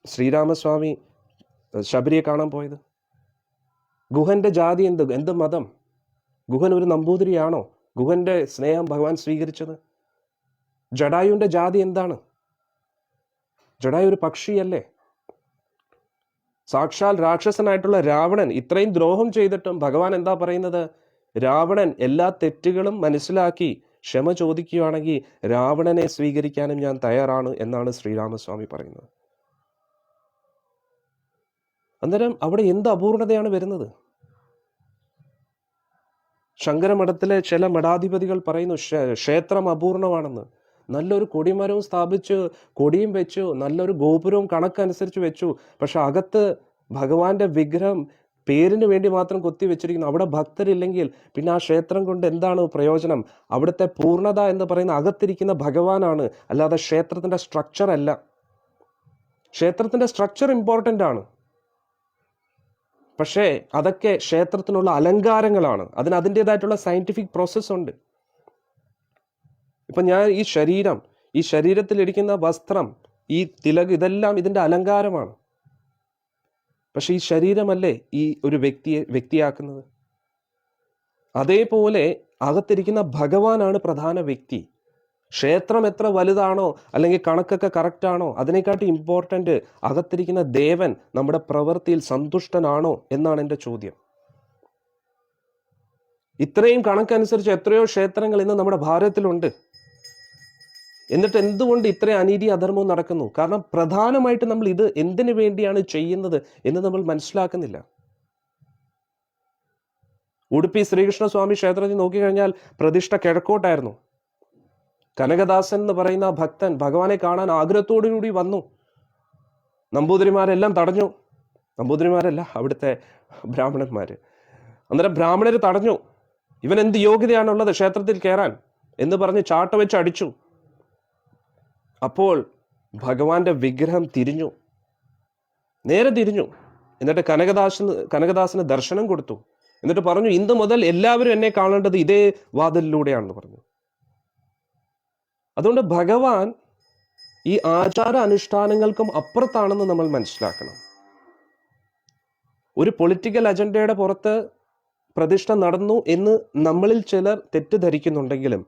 ശ്രീരാമസ്വാമി ശബരിയെ കാണാൻ പോയത്? ഗുഹന്റെ ജാതി എന്ത് മതം? ഗുഹൻ ഒരു നമ്പൂതിരിയാണോ? ഗുഹന്റെ സ്നേഹം ഭഗവാൻ സ്വീകരിച്ചത്? ജടായുവിന്റെ ജാതി എന്താണ്? ജടായു ഒരു പക്ഷിയല്ലേ? സാക്ഷാൽ രാക്ഷസനായിട്ടുള്ള രാവണൻ ഇത്രയും ദ്രോഹം ചെയ്തിട്ടും ഭഗവാൻ എന്താ പറയുന്നത്? രാവണൻ എല്ലാ തെറ്റുകളും മനസ്സിലാക്കി ക്ഷമ ചോദിക്കുകയാണെങ്കിൽ രാവണനെ സ്വീകരിക്കാനും ഞാൻ തയ്യാറാണ് എന്നാണ് ശ്രീരാമസ്വാമി പറയുന്നത്. അന്നേരം അവിടെ എന്ത് അപൂർണതയാണ് വരുന്നത്? ശങ്കരമഠത്തിലെ ചില മഠാധിപതികൾ പറയുന്നു ക്ഷേത്രം അപൂർണമാണെന്ന്. നല്ലൊരു കൊടിമരവും സ്ഥാപിച്ചു, കൊടിയും വെച്ചു, നല്ലൊരു ഗോപുരവും കണക്കനുസരിച്ച് വെച്ചു. പക്ഷെ അകത്ത് ഭഗവാന്റെ വിഗ്രഹം പേരിന് വേണ്ടി മാത്രം കൊത്തി വെച്ചിരിക്കുന്നു. അവിടെ ഭക്തരില്ലെങ്കിൽ പിന്നെ ആ ക്ഷേത്രം കൊണ്ട് എന്താണ് പ്രയോജനം? അവിടുത്തെ പൂർണ്ണത എന്ന് പറയുന്ന അകത്തിരിക്കുന്ന ഭഗവാനാണ്, അല്ലാതെ ക്ഷേത്രത്തിന്റെ സ്ട്രക്ചർ അല്ല. ക്ഷേത്രത്തിന്റെ സ്ട്രക്ചർ ഇമ്പോർട്ടൻ്റ് ആണ്, പക്ഷേ അതൊക്കെ ക്ഷേത്രത്തിനുള്ള അലങ്കാരങ്ങളാണ്. അതിന് അതിൻ്റെതായിട്ടുള്ള സയന്റിഫിക് പ്രോസസ് ഉണ്ട്. ഇപ്പം ഞാൻ ഈ ശരീരത്തിലിരിക്കുന്ന വസ്ത്രം, ഈ തിലക്, ഇതെല്ലാം ഇതിൻ്റെ അലങ്കാരമാണ്. പക്ഷെ ഈ ശരീരമല്ലേ ഈ ഒരു വ്യക്തിയാക്കുന്നത്? അതേപോലെ അകത്തിരിക്കുന്ന ഭഗവാനാണ് പ്രധാന വ്യക്തി. ക്ഷേത്രം എത്ര വലുതാണോ അല്ലെങ്കിൽ കണക്കൊക്കെ കറക്റ്റാണോ, അതിനെക്കാട്ടി ഇമ്പോർട്ടൻ്റ് അകത്തിരിക്കുന്ന ദേവൻ നമ്മുടെ പ്രവൃത്തിയിൽ സന്തുഷ്ടനാണോ എന്നാണ് എൻ്റെ ചോദ്യം. ഇത്രയും കണക്കനുസരിച്ച് എത്രയോ ക്ഷേത്രങ്ങൾ ഇന്ന് നമ്മുടെ ഭാരതത്തിലുണ്ട്. എന്നിട്ട് എന്തുകൊണ്ട് ഇത്രയും അനീതി അധർമ്മവും നടക്കുന്നു? കാരണം പ്രധാനമായിട്ട് നമ്മൾ ഇത് എന്തിനു വേണ്ടിയാണ് ചെയ്യുന്നത് എന്ന് നമ്മൾ മനസ്സിലാക്കുന്നില്ല. ഉടുപ്പി ശ്രീകൃഷ്ണസ്വാമി ക്ഷേത്രത്തിൽ നോക്കിക്കഴിഞ്ഞാൽ പ്രതിഷ്ഠ കിഴക്കോട്ടായിരുന്നു. കനകദാസൻ എന്ന് പറയുന്ന ഭക്തൻ ഭഗവാനെ കാണാൻ ആഗ്രഹത്തോടുകൂടി വന്നു. നമ്പൂതിരിമാരെല്ലാം തടഞ്ഞു. നമ്പൂതിരിമാരല്ല, അവിടുത്തെ ബ്രാഹ്മണന്മാർ. അന്നേരം ബ്രാഹ്മണർ തടഞ്ഞു. ഇവൻ എന്ത് യോഗ്യതയാണുള്ളത് ക്ഷേത്രത്തിൽ കയറാൻ എന്ന് പറഞ്ഞ് ചാട്ട വെച്ച് അടിച്ചു. അപ്പോൾ ഭഗവാന്റെ വിഗ്രഹം തിരിഞ്ഞു, നേരെ തിരിഞ്ഞു. എന്നിട്ട് കനകദാസന് ദർശനം കൊടുത്തു. എന്നിട്ട് പറഞ്ഞു, ഇന്ന് മുതൽ എല്ലാവരും എന്നെ കാണേണ്ടത് ഇതേ വാതിലിലൂടെയാണെന്ന് പറഞ്ഞു. അതുകൊണ്ട് ഭഗവാൻ ഈ ആചാര അനുഷ്ഠാനങ്ങൾക്കും അപ്പുറത്താണെന്ന് നമ്മൾ മനസ്സിലാക്കണം. ഒരു പൊളിറ്റിക്കൽ അജണ്ടയുടെ പുറത്ത് പ്രതിഷ്ഠ നടന്നു എന്ന് നമ്മളിൽ ചിലർ തെറ്റിദ്ധരിക്കുന്നുണ്ടെങ്കിലും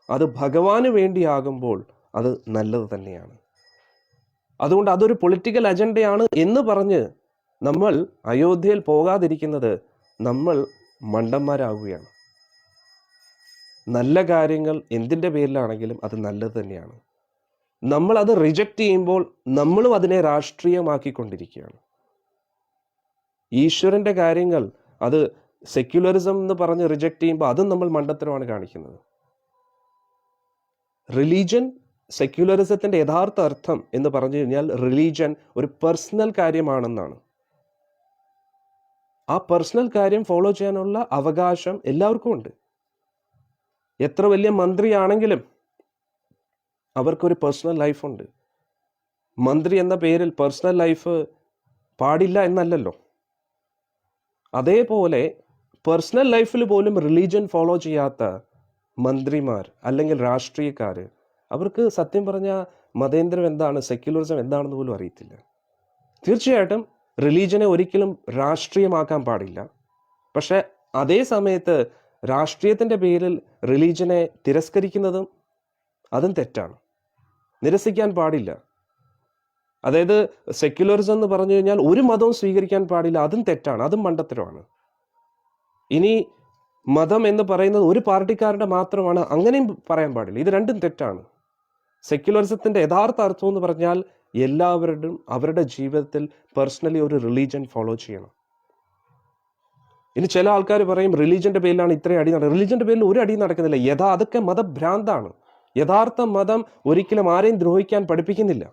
അത് ഭഗവാന് വേണ്ടിയാകുമ്പോൾ അത് നല്ലത് തന്നെയാണ്. അതുകൊണ്ട് അതൊരു പൊളിറ്റിക്കൽ അജണ്ടയാണ് എന്ന് പറഞ്ഞ് നമ്മൾ അയോധ്യയിൽ പോകാതിരിക്കുന്നത് നമ്മൾ മണ്ടന്മാരാകുകയാണ്. നല്ല കാര്യങ്ങൾ എന്തിൻ്റെ പേരിലാണെങ്കിലും അത് നല്ലത് തന്നെയാണ്. നമ്മൾ അത് റിജക്റ്റ് ചെയ്യുമ്പോൾ നമ്മളും അതിനെ രാഷ്ട്രീയമാക്കിക്കൊണ്ടിരിക്കുകയാണ്. ഈശ്വരൻ്റെ കാര്യങ്ങൾ അത് സെക്യുലറിസം എന്ന് പറഞ്ഞ് റിജക്റ്റ് ചെയ്യുമ്പോൾ അതും നമ്മൾ മണ്ടത്തരമാണ് കാണിക്കുന്നത്. റിലീജിയൻ, സെക്യുലറിസത്തിൻ്റെ യഥാർത്ഥ അർത്ഥം എന്ന് പറഞ്ഞു കഴിഞ്ഞാൽ റിലീജിയൻ ഒരു പേഴ്സണൽ കാര്യമാണെന്നാണ്. ആ പേഴ്സണൽ കാര്യം ഫോളോ ചെയ്യാനുള്ള അവകാശം എല്ലാവർക്കും ഉണ്ട്. എത്ര വലിയ മന്ത്രിയാണെങ്കിലും അവർക്കൊരു പേഴ്സണൽ ലൈഫുണ്ട്. മന്ത്രി എന്ന പേരിൽ പേഴ്സണൽ ലൈഫ് പാടില്ല എന്നല്ലല്ലോ. അതേപോലെ പേഴ്സണൽ ലൈഫിൽ പോലും റിലീജിയൻ ഫോളോ ചെയ്യാത്ത മന്ത്രിമാർ അല്ലെങ്കിൽ രാഷ്ട്രീയക്കാർ, അവർക്ക് സത്യം പറഞ്ഞാൽ മതേന്ദ്രം എന്താണ്, സെക്യുലറിസം എന്താണെന്ന് പോലും അറിയത്തില്ല. തീർച്ചയായിട്ടും റിലീജിയനെ ഒരിക്കലും രാഷ്ട്രീയമാക്കാൻ പാടില്ല. പക്ഷെ അതേ സമയത്ത് രാഷ്ട്രീയത്തിൻ്റെ പേരിൽ റിലീജിയനെ തിരസ്കരിക്കുന്നതും അതും തെറ്റാണ്. നിരസിക്കാൻ പാടില്ല. അതായത് സെക്യുലറിസം എന്ന് പറഞ്ഞു കഴിഞ്ഞാൽ ഒരു മതവും സ്വീകരിക്കാൻ പാടില്ല, അതും തെറ്റാണ്, അതും മണ്ടത്തരമാണ്. ഇനി മതം എന്ന് പറയുന്നത് ഒരു പാർട്ടിക്കാരുടെ മാത്രമാണ്, അങ്ങനെയും പറയാൻ പാടില്ല. ഇത് രണ്ടും തെറ്റാണ്. സെക്യുലറിസത്തിൻ്റെ യഥാർത്ഥ അർത്ഥം എന്ന് പറഞ്ഞാൽ എല്ലാവരുടെയും അവരുടെ ജീവിതത്തിൽ പേഴ്സണലി ഒരു റിലീജിയൻ ഫോളോ ചെയ്യണം. ഇനി ചില ആൾക്കാർ പറയും റിലീജിയൻ്റെ പേരിലാണ് ഇത്രയും അടി നടക്കുന്നത്. റിലീജിയൻ്റെ പേരിൽ ഒരു അടി നടക്കുന്നില്ല. അതൊക്കെ മതഭ്രാന്താണ്. യഥാർത്ഥ മതം ഒരിക്കലും ആരെയും ദ്രോഹിക്കാൻ പഠിപ്പിക്കുന്നില്ല.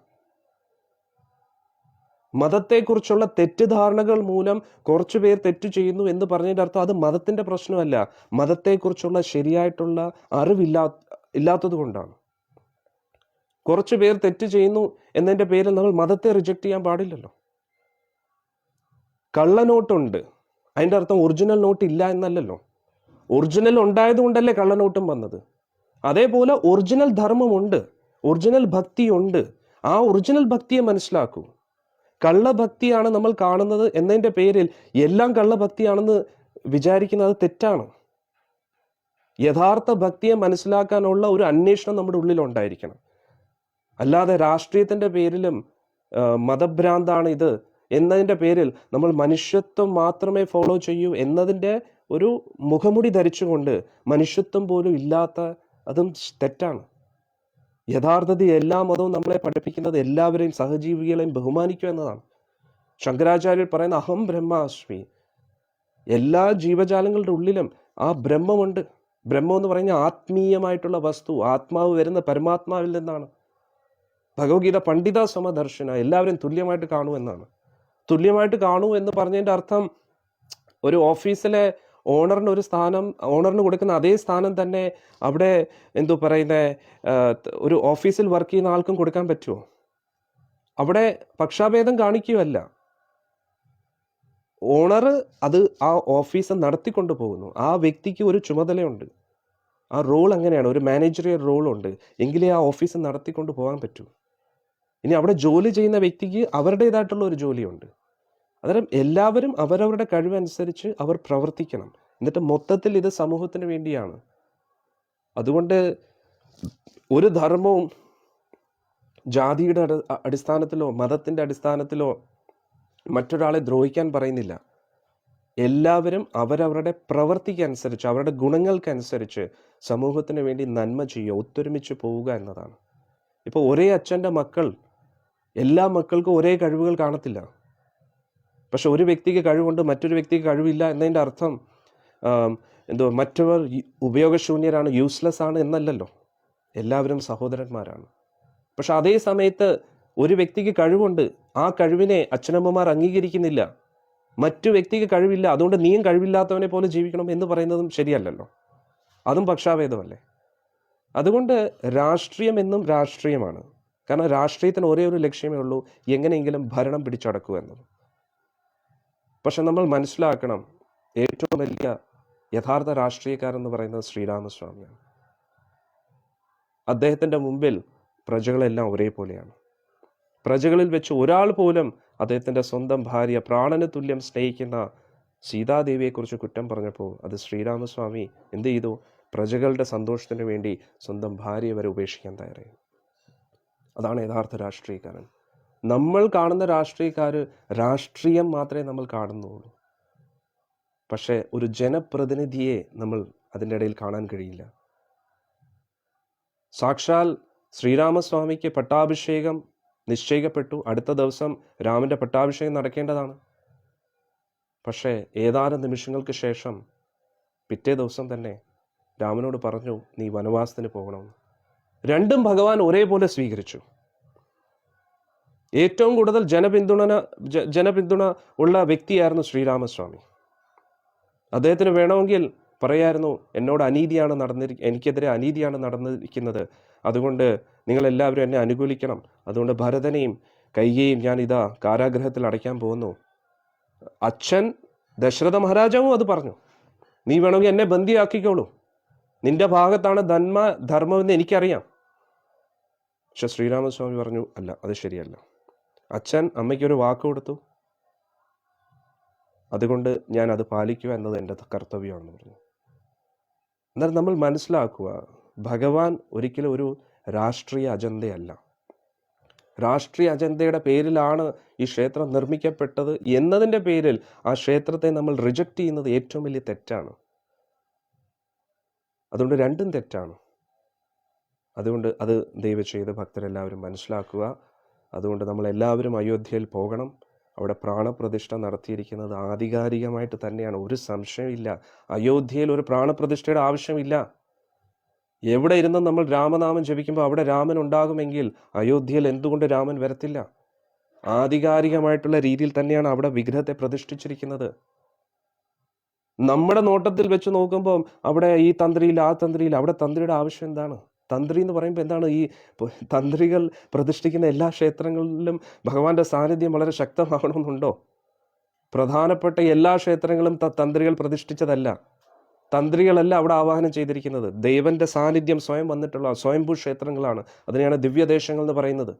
മതത്തെക്കുറിച്ചുള്ള തെറ്റിദ്ധാരണകൾ മൂലം കുറച്ചു പേർ തെറ്റ് ചെയ്യുന്നു എന്ന് പറഞ്ഞതിൻ്റെ അർത്ഥം അത് മതത്തിൻ്റെ പ്രശ്നമല്ല, മതത്തെക്കുറിച്ചുള്ള ശരിയായിട്ടുള്ള അറിവില്ലാത്തത് കൊണ്ടാണ്. കുറച്ചു പേർ തെറ്റ് ചെയ്യുന്നു എന്നതിൻ്റെ പേരിൽ നമ്മൾ മതത്തെ റിജക്റ്റ് ചെയ്യാൻ പാടില്ലല്ലോ. കള്ളനോട്ടുണ്ട്, അതിൻ്റെ അർത്ഥം ഒറിജിനൽ നോട്ട് ഇല്ല എന്നല്ലല്ലോ. ഒറിജിനൽ ഉണ്ടായതുകൊണ്ടല്ലേ കള്ളനോട്ടും വന്നത്. അതേപോലെ ഒറിജിനൽ ധർമ്മമുണ്ട്, ഒറിജിനൽ ഭക്തിയുണ്ട്. ആ ഒറിജിനൽ ഭക്തിയെ മനസ്സിലാക്കൂ. കള്ളഭക്തിയാണ് നമ്മൾ കാണുന്നത് എന്നതിൻ്റെ പേരിൽ എല്ലാം കള്ളഭക്തിയാണെന്ന് വിചാരിക്കുന്നത് തെറ്റാണ്. യഥാർത്ഥ ഭക്തിയെ മനസ്സിലാക്കാനുള്ള ഒരു അന്വേഷണം നമ്മുടെ ഉള്ളിലുണ്ടായിരിക്കണം. അല്ലാതെ രാഷ്ട്രീയത്തിൻ്റെ പേരിലും മതഭ്രാന്താണ് ഇത് എന്നതിൻ്റെ പേരിൽ നമ്മൾ മനുഷ്യത്വം മാത്രമേ ഫോളോ ചെയ്യൂ എന്നതിൻ്റെ ഒരു മുഖമുടി ധരിച്ചുകൊണ്ട് മനുഷ്യത്വം പോലും ഇല്ലാത്ത അതും തെറ്റാണ്. യഥാർത്ഥത്തിൽ എല്ലാ മതവും നമ്മളെ പഠിപ്പിക്കുന്നത് എല്ലാവരെയും സഹജീവികളെയും ബഹുമാനിക്കുക എന്നതാണ്. ശങ്കരാചാര്യർ പറയുന്ന അഹം ബ്രഹ്മാസ്മി, എല്ലാ ജീവജാലങ്ങളുടെ ഉള്ളിലും ആ ബ്രഹ്മമുണ്ട്. ബ്രഹ്മം എന്ന് പറഞ്ഞാൽ ആത്മീയമായിട്ടുള്ള വസ്തു, ആത്മാവ് വരുന്ന പരമാത്മാവിൽ നിന്നാണ്. ഭഗവത്ഗീത പണ്ഡിത സമദർശന, എല്ലാവരും തുല്യമായിട്ട് കാണൂ എന്നാണ്. തുല്യമായിട്ട് കാണൂ എന്ന് പറഞ്ഞതിൻ്റെ അർത്ഥം ഒരു ഓഫീസിലെ ഓണറിന് ഒരു സ്ഥാനം, ഓണറിന് കൊടുക്കുന്ന അതേ സ്ഥാനം തന്നെ അവിടെ ഒരു ഓഫീസിൽ വർക്ക് ചെയ്യുന്ന ആൾക്കും കൊടുക്കാൻ പറ്റുമോ? അവിടെ പക്ഷാഭേദം കാണിക്കുകയല്ല. ഓണർ അത് ആ ഓഫീസ് നടത്തിക്കൊണ്ടു പോകുന്നു. ആ വ്യക്തിക്ക് ഒരു ചുമതലയുണ്ട്, ആ റോൾ അങ്ങനെയാണ്, ഒരു മാനേജറിയൽ റോളുണ്ട്. എങ്കിലേ ആ ഓഫീസ് നടത്തിക്കൊണ്ട് പോകാൻ പറ്റൂ. ഇനി അവിടെ ജോലി ചെയ്യുന്ന വ്യക്തിക്ക് അവരുടേതായിട്ടുള്ള ഒരു ജോലിയുണ്ട്. അന്നേരം എല്ലാവരും അവരവരുടെ കഴിവനുസരിച്ച് അവർ പ്രവർത്തിക്കണം. എന്നിട്ട് മൊത്തത്തിൽ ഇത് സമൂഹത്തിന് വേണ്ടിയാണ്. അതുകൊണ്ട് ഒരു ധർമ്മവും ജാതിയുടെ അടിസ്ഥാനത്തിലോ മതത്തിൻ്റെ അടിസ്ഥാനത്തിലോ മറ്റൊരാളെ ദ്രോഹിക്കാൻ പറയുന്നില്ല. എല്ലാവരും അവരവരുടെ പ്രവൃത്തിക്കനുസരിച്ച്, അവരുടെ ഗുണങ്ങൾക്കനുസരിച്ച് സമൂഹത്തിന് വേണ്ടി നന്മ ചെയ്യുക, ഒത്തൊരുമിച്ച് പോവുക എന്നതാണ്. ഇപ്പോൾ ഒരേ അച്ഛൻ്റെ മക്കൾ, എല്ലാ മക്കൾക്കും ഒരേ കഴിവുകൾ കാണത്തില്ല. പക്ഷെ ഒരു വ്യക്തിക്ക് കഴിവുണ്ട്, മറ്റൊരു വ്യക്തിക്ക് കഴിവില്ല എന്നതിൻ്റെ അർത്ഥം മറ്റവർ ഉപയോഗശൂന്യരാണ്, യൂസ്ലെസ് ആണ് എന്നല്ലല്ലോ. എല്ലാവരും സഹോദരന്മാരാണ്. പക്ഷെ അതേ സമയത്ത് ഒരു വ്യക്തിക്ക് കഴിവുണ്ട്, ആ കഴിവിനെ അച്ഛനമ്മമാർ അംഗീകരിക്കുന്നില്ല. മറ്റു വ്യക്തിക്ക് കഴിവില്ല, അതുകൊണ്ട് നീയും കഴിവില്ലാത്തവനെ പോലെ ജീവിക്കണം എന്ന് പറയുന്നതും ശരിയല്ലല്ലോ. അതും പക്ഷാഭേദമല്ലേ? അതുകൊണ്ട് രാഷ്ട്രീയം എന്നും രാഷ്ട്രീയമാണ്. കാരണം രാഷ്ട്രീയത്തിന് ഒരേ ഒരു ലക്ഷ്യമേ ഉള്ളൂ, എങ്ങനെയെങ്കിലും ഭരണം പിടിച്ചടക്കുക എന്നത്. പക്ഷെ നമ്മൾ മനസ്സിലാക്കണം, ഏറ്റവും വലിയ യഥാർത്ഥ രാഷ്ട്രീയക്കാരെന്ന് പറയുന്നത് ശ്രീരാമസ്വാമിയാണ്. അദ്ദേഹത്തിൻ്റെ മുമ്പിൽ പ്രജകളെല്ലാം ഒരേപോലെയാണ്. പ്രജകളിൽ വെച്ച് ഒരാൾ പോലും അദ്ദേഹത്തിൻ്റെ സ്വന്തം ഭാര്യ, പ്രാണന് തുല്യം സ്നേഹിക്കുന്ന സീതാദേവിയെക്കുറിച്ച് കുറ്റം പറഞ്ഞപ്പോൾ അത് ശ്രീരാമസ്വാമി എന്ത് ചെയ്തു? പ്രജകളുടെ സന്തോഷത്തിന് വേണ്ടി സ്വന്തം ഭാര്യയെ വരെ ഉപേക്ഷിക്കാൻ തയ്യാറായി. അതാണ് യഥാർത്ഥ രാഷ്ട്രീയക്കാരൻ. നമ്മൾ കാണുന്ന രാഷ്ട്രീയക്കാർ രാഷ്ട്രീയം മാത്രമേ നമ്മൾ കാണുന്നുള്ളൂ. പക്ഷേ ഒരു ജനപ്രതിനിധിയെ നമ്മൾ അതിൻ്റെ ഇടയിൽ കാണാൻ കഴിയില്ല. സാക്ഷാൽ ശ്രീരാമസ്വാമിക്ക് പട്ടാഭിഷേകം നിശ്ചയിക്കപ്പെട്ടു. അടുത്ത ദിവസം രാമൻ്റെ പട്ടാഭിഷേകം നടക്കേണ്ടതാണ്. പക്ഷേ ഏതാനും നിമിഷങ്ങൾക്ക് ശേഷം പിറ്റേ ദിവസം തന്നെ രാമനോട് പറഞ്ഞു, നീ വനവാസത്തിന് പോകണമെന്ന്. രണ്ടും ഭഗവാൻ ഒരേപോലെ സ്വീകരിച്ചു. ഏറ്റവും കൂടുതൽ ജനപിന്തുണ ഉള്ള വ്യക്തിയായിരുന്നു ശ്രീരാമസ്വാമി. അദ്ദേഹത്തിന് വേണമെങ്കിൽ പറയായിരുന്നു, എന്നോട് എനിക്കെതിരെ അനീതിയാണ് നടന്നിരിക്കുന്നത്, അതുകൊണ്ട് നിങ്ങളെല്ലാവരും എന്നെ അനുകൂലിക്കണം, അതുകൊണ്ട് ഭരതനെയും കൈകേയും ഞാൻ ഇതാ കാരാഗ്രഹത്തിൽ അടയ്ക്കാൻ പോകുന്നു. അച്ഛൻ ദശരഥ മഹാരാജാവും അത് പറഞ്ഞു, നീ വേണമെങ്കിൽ എന്നെ ബന്ദിയാക്കിക്കോളൂ, നിന്റെ ഭാഗത്താണ് ധർമ്മമെന്ന് എനിക്കറിയാം. പക്ഷെ ശ്രീരാമസ്വാമി പറഞ്ഞു, അല്ല, അത് ശരിയല്ല. അച്ഛൻ അമ്മയ്ക്കൊരു വാക്ക് കൊടുത്തു, അതുകൊണ്ട് ഞാൻ അത് പാലിക്കുക എന്നത് എൻ്റെ കർത്തവ്യമാണെന്ന് പറഞ്ഞു. എന്നാൽ നമ്മൾ മനസ്സിലാക്കുക, ഭഗവാൻ ഒരിക്കലും ഒരു രാഷ്ട്രീയ അജണ്ടയല്ല. രാഷ്ട്രീയ അജണ്ടയുടെ പേരിലാണ് ഈ ക്ഷേത്രം നിർമ്മിക്കപ്പെട്ടത് എന്നതിൻ്റെ പേരിൽ ആ ക്ഷേത്രത്തെ നമ്മൾ റിജക്റ്റ് ചെയ്യുന്നത് ഏറ്റവും വലിയ തെറ്റാണ്. അതുകൊണ്ട് രണ്ടും തെറ്റാണ്. അതുകൊണ്ട് അത് ദയവ് ചെയ്ത് ഭക്തരെല്ലാവരും മനസ്സിലാക്കുക. അതുകൊണ്ട് നമ്മളെല്ലാവരും അയോധ്യയിൽ പോകണം. അവിടെ പ്രാണപ്രതിഷ്ഠ നടത്തിയിരിക്കുന്നത് ആധികാരികമായിട്ട് തന്നെയാണ്, ഒരു സംശയമില്ല. അയോധ്യയിൽ ഒരു പ്രാണപ്രതിഷ്ഠയുടെ ആവശ്യമില്ല. എവിടെ ഇരുന്നും നമ്മൾ രാമനാമം ജപിക്കുമ്പോൾ അവിടെ രാമൻ ഉണ്ടാകുമെങ്കിൽ അയോധ്യയിൽ എന്തുകൊണ്ട് രാമൻ വരത്തില്ല? ആധികാരികമായിട്ടുള്ള രീതിയിൽ തന്നെയാണ് അവിടെ വിഗ്രഹത്തെ പ്രതിഷ്ഠിച്ചിരിക്കുന്നത്. നമ്മുടെ നോട്ടത്തിൽ വെച്ച് നോക്കുമ്പോൾ അവിടെ ഈ തന്ത്രിയിൽ ആ തന്ത്രിയിൽ, അവിടെ തന്ത്രിയുടെ ആവശ്യം എന്താണ്? തന്ത്രി എന്ന് പറയുമ്പോൾ എന്താണ്? ഈ തന്ത്രികൾ പ്രതിഷ്ഠിക്കുന്ന എല്ലാ ക്ഷേത്രങ്ങളിലും ഭഗവാന്റെ സാന്നിധ്യം വളരെ ശക്തമാകണമെന്നുണ്ടോ? പ്രധാനപ്പെട്ട എല്ലാ ക്ഷേത്രങ്ങളും തന്ത്രികൾ പ്രതിഷ്ഠിച്ചതല്ല. തന്ത്രികളല്ല അവിടെ ആവാഹനം ചെയ്തിരിക്കുന്നത്. ദൈവന്റെ സാന്നിധ്യം സ്വയം വന്നിട്ടുള്ള സ്വയംഭൂ ക്ഷേത്രങ്ങളാണ്. അതിനെയാണ് ദിവ്യദേശങ്ങൾ എന്ന് പറയുന്നത്.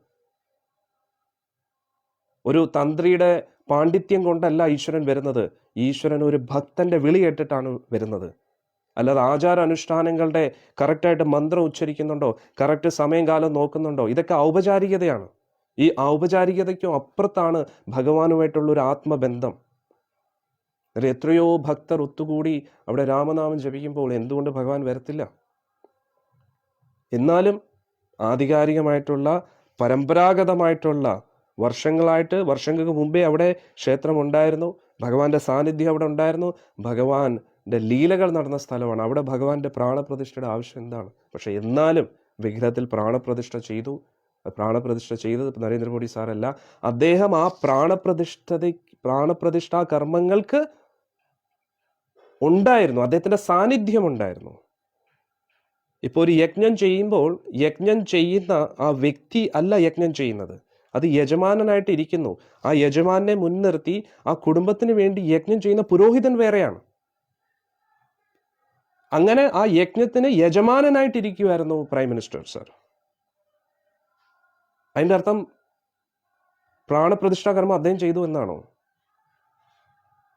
ഒരു തന്ത്രിയുടെ പാണ്ഡിത്യം കൊണ്ടല്ല ഈശ്വരൻ വരുന്നത്. ഈശ്വരൻ ഒരു ഭക്തന്റെ വിളി കേട്ടിട്ടാണ് വരുന്നത്. അല്ലാതെ ആചാരാനുഷ്ഠാനങ്ങളുടെ കറക്റ്റായിട്ട് മന്ത്രം ഉച്ചരിക്കുന്നുണ്ടോ, കറക്റ്റ് സമയം കാലം നോക്കുന്നുണ്ടോ, ഇതൊക്കെ ഔപചാരികതയാണ്. ഈ ഔപചാരികതയ്ക്കും അപ്പുറത്താണ് ഭഗവാനുമായിട്ടുള്ള ഒരു ആത്മബന്ധം. എത്രയോ ഭക്തർ ഒത്തുകൂടി അവിടെ രാമനാമം ജപിക്കുമ്പോൾ എന്തുകൊണ്ട് ഭഗവാൻ വരത്തില്ല? എന്നാലും ആധികാരികമായിട്ടുള്ള പരമ്പരാഗതമായിട്ടുള്ള വർഷങ്ങൾക്ക് മുമ്പേ അവിടെ ക്ഷേത്രം ഉണ്ടായിരുന്നു. ഭഗവാന്റെ സാന്നിധ്യം അവിടെ ഉണ്ടായിരുന്നു. ഭഗവാന്റെ ലീലകൾ നടന്ന സ്ഥലമാണ്. അവിടെ ഭഗവാന്റെ പ്രാണപ്രതിഷ്ഠയുടെ ആവശ്യം എന്താണ്? പക്ഷെ എന്നാലും വിഗ്രഹത്തിൽ പ്രാണപ്രതിഷ്ഠ ചെയ്തു. പ്രാണപ്രതിഷ്ഠ ചെയ്തത് നരേന്ദ്രമോദി സാറല്ല. അദ്ദേഹം ആ പ്രാണപ്രതിഷ്ഠാ കർമ്മങ്ങൾക്ക് ഉണ്ടായിരുന്നു, അദ്ദേഹത്തിന്റെ സാന്നിധ്യം ഉണ്ടായിരുന്നു. ഇപ്പോൾ ഒരു യജ്ഞം ചെയ്യുമ്പോൾ യജ്ഞം ചെയ്യുന്ന ആ വ്യക്തി അല്ല യജ്ഞം ചെയ്യുന്നത്, അത് യജമാനനായിട്ട് ഇരിക്കുന്നു. ആ യജമാനെ മുൻനിർത്തി ആ കുടുംബത്തിന് വേണ്ടി യജ്ഞം ചെയ്യുന്ന പുരോഹിതൻ വേറെയാണ്. അങ്ങനെ ആ യജ്ഞത്തിന് യജമാനനായിട്ടിരിക്കുമായിരുന്നു പ്രൈം മിനിസ്റ്റർ സർ. അതിൻ്റെ അർത്ഥം പ്രാണപ്രതിഷ്ഠാ കർമ്മം അദ്ദേഹം ചെയ്തു എന്നാണോ?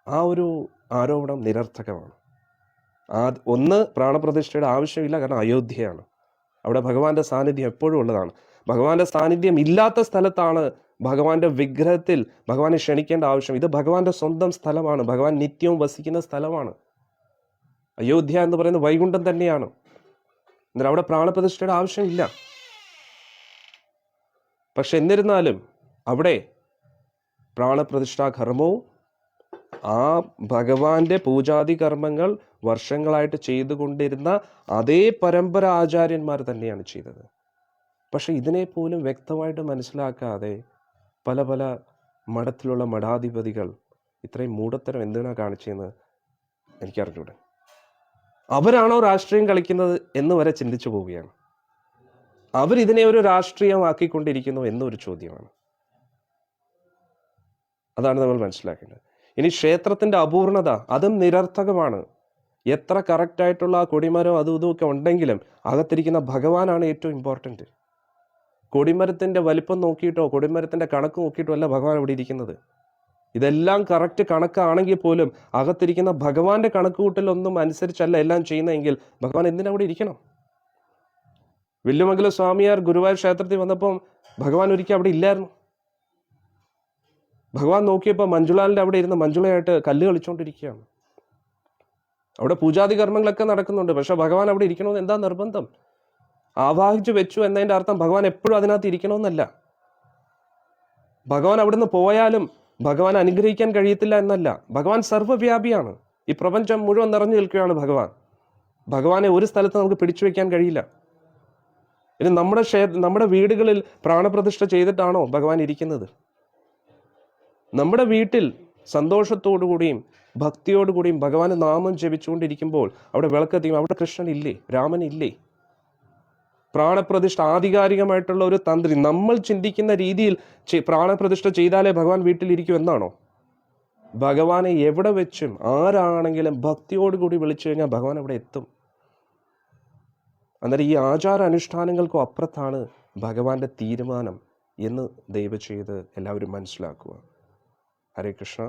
ആ ഒരു ആരോപണം നിരർത്ഥകമാണ്. ഒന്ന്, പ്രാണപ്രതിഷ്ഠയുടെ ആവശ്യമില്ല, കാരണം അയോധ്യയാണ്. അവിടെ ഭഗവാന്റെ സാന്നിധ്യം എപ്പോഴും ഉള്ളതാണ്. ഭഗവാന്റെ സാന്നിധ്യം ഇല്ലാത്ത സ്ഥലത്താണ് ഭഗവാന്റെ വിഗ്രഹത്തിൽ ഭഗവാനെ ക്ഷണിക്കേണ്ട ആവശ്യം. ഇത് ഭഗവാന്റെ സ്വന്തം സ്ഥലമാണ്, ഭഗവാൻ നിത്യവും വസിക്കുന്ന സ്ഥലമാണ്. അയോധ്യ എന്ന് പറയുന്നത് വൈകുണ്ഠം തന്നെയാണ്. എന്നാൽ അവിടെ പ്രാണപ്രതിഷ്ഠയുടെ ആവശ്യമില്ല. പക്ഷെ എന്നിരുന്നാലും അവിടെ പ്രാണപ്രതിഷ്ഠാ കർമ്മവും ആ ഭഗവാന്റെ പൂജാതി കർമ്മങ്ങൾ വർഷങ്ങളായിട്ട് ചെയ്തുകൊണ്ടിരുന്ന അതേ പരമ്പര ആചാര്യന്മാർ തന്നെയാണ് ചെയ്തത്. പക്ഷെ ഇതിനെപ്പോലും വ്യക്തമായിട്ട് മനസ്സിലാക്കാതെ പല പല മഠത്തിലുള്ള മഠാധിപതികൾ ഇത്രയും മൂഢത്തരം എന്തിനാണ് കാണിച്ചതെന്ന് എനിക്കറിഞ്ഞൂടെ. അവരാണോ രാഷ്ട്രീയം കളിക്കുന്നത് എന്ന് വരെ ചിന്തിച്ചു പോവുകയാണ്. അവരിതിനെ ഒരു രാഷ്ട്രീയമാക്കിക്കൊണ്ടിരിക്കുന്നു എന്നൊരു ചോദ്യമാണ്. അതാണ് നമ്മൾ മനസ്സിലാക്കേണ്ടത്. ഇനി ക്ഷേത്രത്തിന്റെ അപൂർണത, അതും നിരർത്ഥകമാണ്. എത്ര കറക്റ്റായിട്ടുള്ള ആ കൊടിമരം അതും ഇതുമൊക്കെ ഉണ്ടെങ്കിലും അകത്തിരിക്കുന്ന ഭഗവാനാണ് ഏറ്റവും ഇമ്പോർട്ടൻറ്റ്. കൊടിമരത്തിന്റെ വലിപ്പം നോക്കിയിട്ടോ കൊടിമരത്തിന്റെ കണക്ക് നോക്കിയിട്ടോ അല്ല ഭഗവാൻ അവിടെ ഇരിക്കുന്നത്. ഇതെല്ലാം കറക്റ്റ് കണക്കാണെങ്കിൽ പോലും അകത്തിരിക്കുന്ന ഭഗവാന്റെ കണക്കുകൂട്ടലൊന്നും അനുസരിച്ചല്ല എല്ലാം ചെയ്യുന്നതെങ്കിൽ ഭഗവാൻ എന്തിനവിടെ ഇരിക്കണം? വില്ലുമംഗലം സ്വാമിയാർ ഗുരുവായൂർ ക്ഷേത്രത്തിൽ വന്നപ്പം ഭഗവാൻ ഒരിക്കൽ അവിടെ ഇല്ലായിരുന്നു. ഭഗവാൻ നോക്കിയപ്പോൾ മഞ്ജുളാലിൻ്റെ അവിടെ ഇരുന്ന് മഞ്ജുളയായിട്ട് കല്ല് കളിച്ചുകൊണ്ടിരിക്കുകയാണ്. അവിടെ പൂജാതി കർമ്മങ്ങളൊക്കെ നടക്കുന്നുണ്ട്. പക്ഷെ ഭഗവാൻ അവിടെ ഇരിക്കണമെന്ന് എന്താ നിർബന്ധം? ആവാഹിച്ചു വെച്ചു എന്നതിൻ്റെ അർത്ഥം ഭഗവാൻ എപ്പോഴും അതിനകത്ത് ഇരിക്കണമെന്നല്ല. ഭഗവാൻ അവിടുന്ന് പോയാലും ഭഗവാൻ അനുഗ്രഹിക്കാൻ കഴിയത്തില്ല എന്നല്ല. ഭഗവാൻ സർവ്വവ്യാപിയാണ്. ഈ പ്രപഞ്ചം മുഴുവൻ നിറഞ്ഞു നിൽക്കുകയാണ് ഭഗവാൻ. ഭഗവാനെ ഒരു സ്ഥലത്ത് നമുക്ക് പിടിച്ചു വെക്കാൻ കഴിയില്ല. ഇനി നമ്മുടെ വീടുകളിൽ പ്രാണപ്രതിഷ്ഠ ചെയ്തിട്ടാണോ ഭഗവാൻ ഇരിക്കുന്നത്? നമ്മുടെ വീട്ടിൽ സന്തോഷത്തോടുകൂടിയും ഭക്തിയോടുകൂടിയും ഭഗവാന് നാമം ജപിച്ചുകൊണ്ടിരിക്കുമ്പോൾ അവിടെ വിളക്കത്തിയും അവിടെ കൃഷ്ണൻ ഇല്ലേ? രാമൻ ഇല്ലേ? പ്രാണപ്രതിഷ്ഠ ആധികാരികമായിട്ടുള്ള ഒരു തന്ത്രി നമ്മൾ ചിന്തിക്കുന്ന രീതിയിൽ പ്രാണപ്രതിഷ്ഠ ചെയ്താലേ ഭഗവാൻ വീട്ടിലിരിക്കും എന്നാണോ? ഭഗവാനെ എവിടെ വെച്ചും ആരാണെങ്കിലും ഭക്തിയോടുകൂടി വിളിച്ചു കഴിഞ്ഞാൽ ഭഗവാൻ അവിടെ എത്തും. അന്നേരം ഈ ആചാര അനുഷ്ഠാനങ്ങൾക്കും അപ്പുറത്താണ് ഭഗവാന്റെ തീരുമാനം എന്ന് ദയവ് ചെയ്ത് എല്ലാവരും മനസ്സിലാക്കുക. ഹരേ കൃഷ്ണ,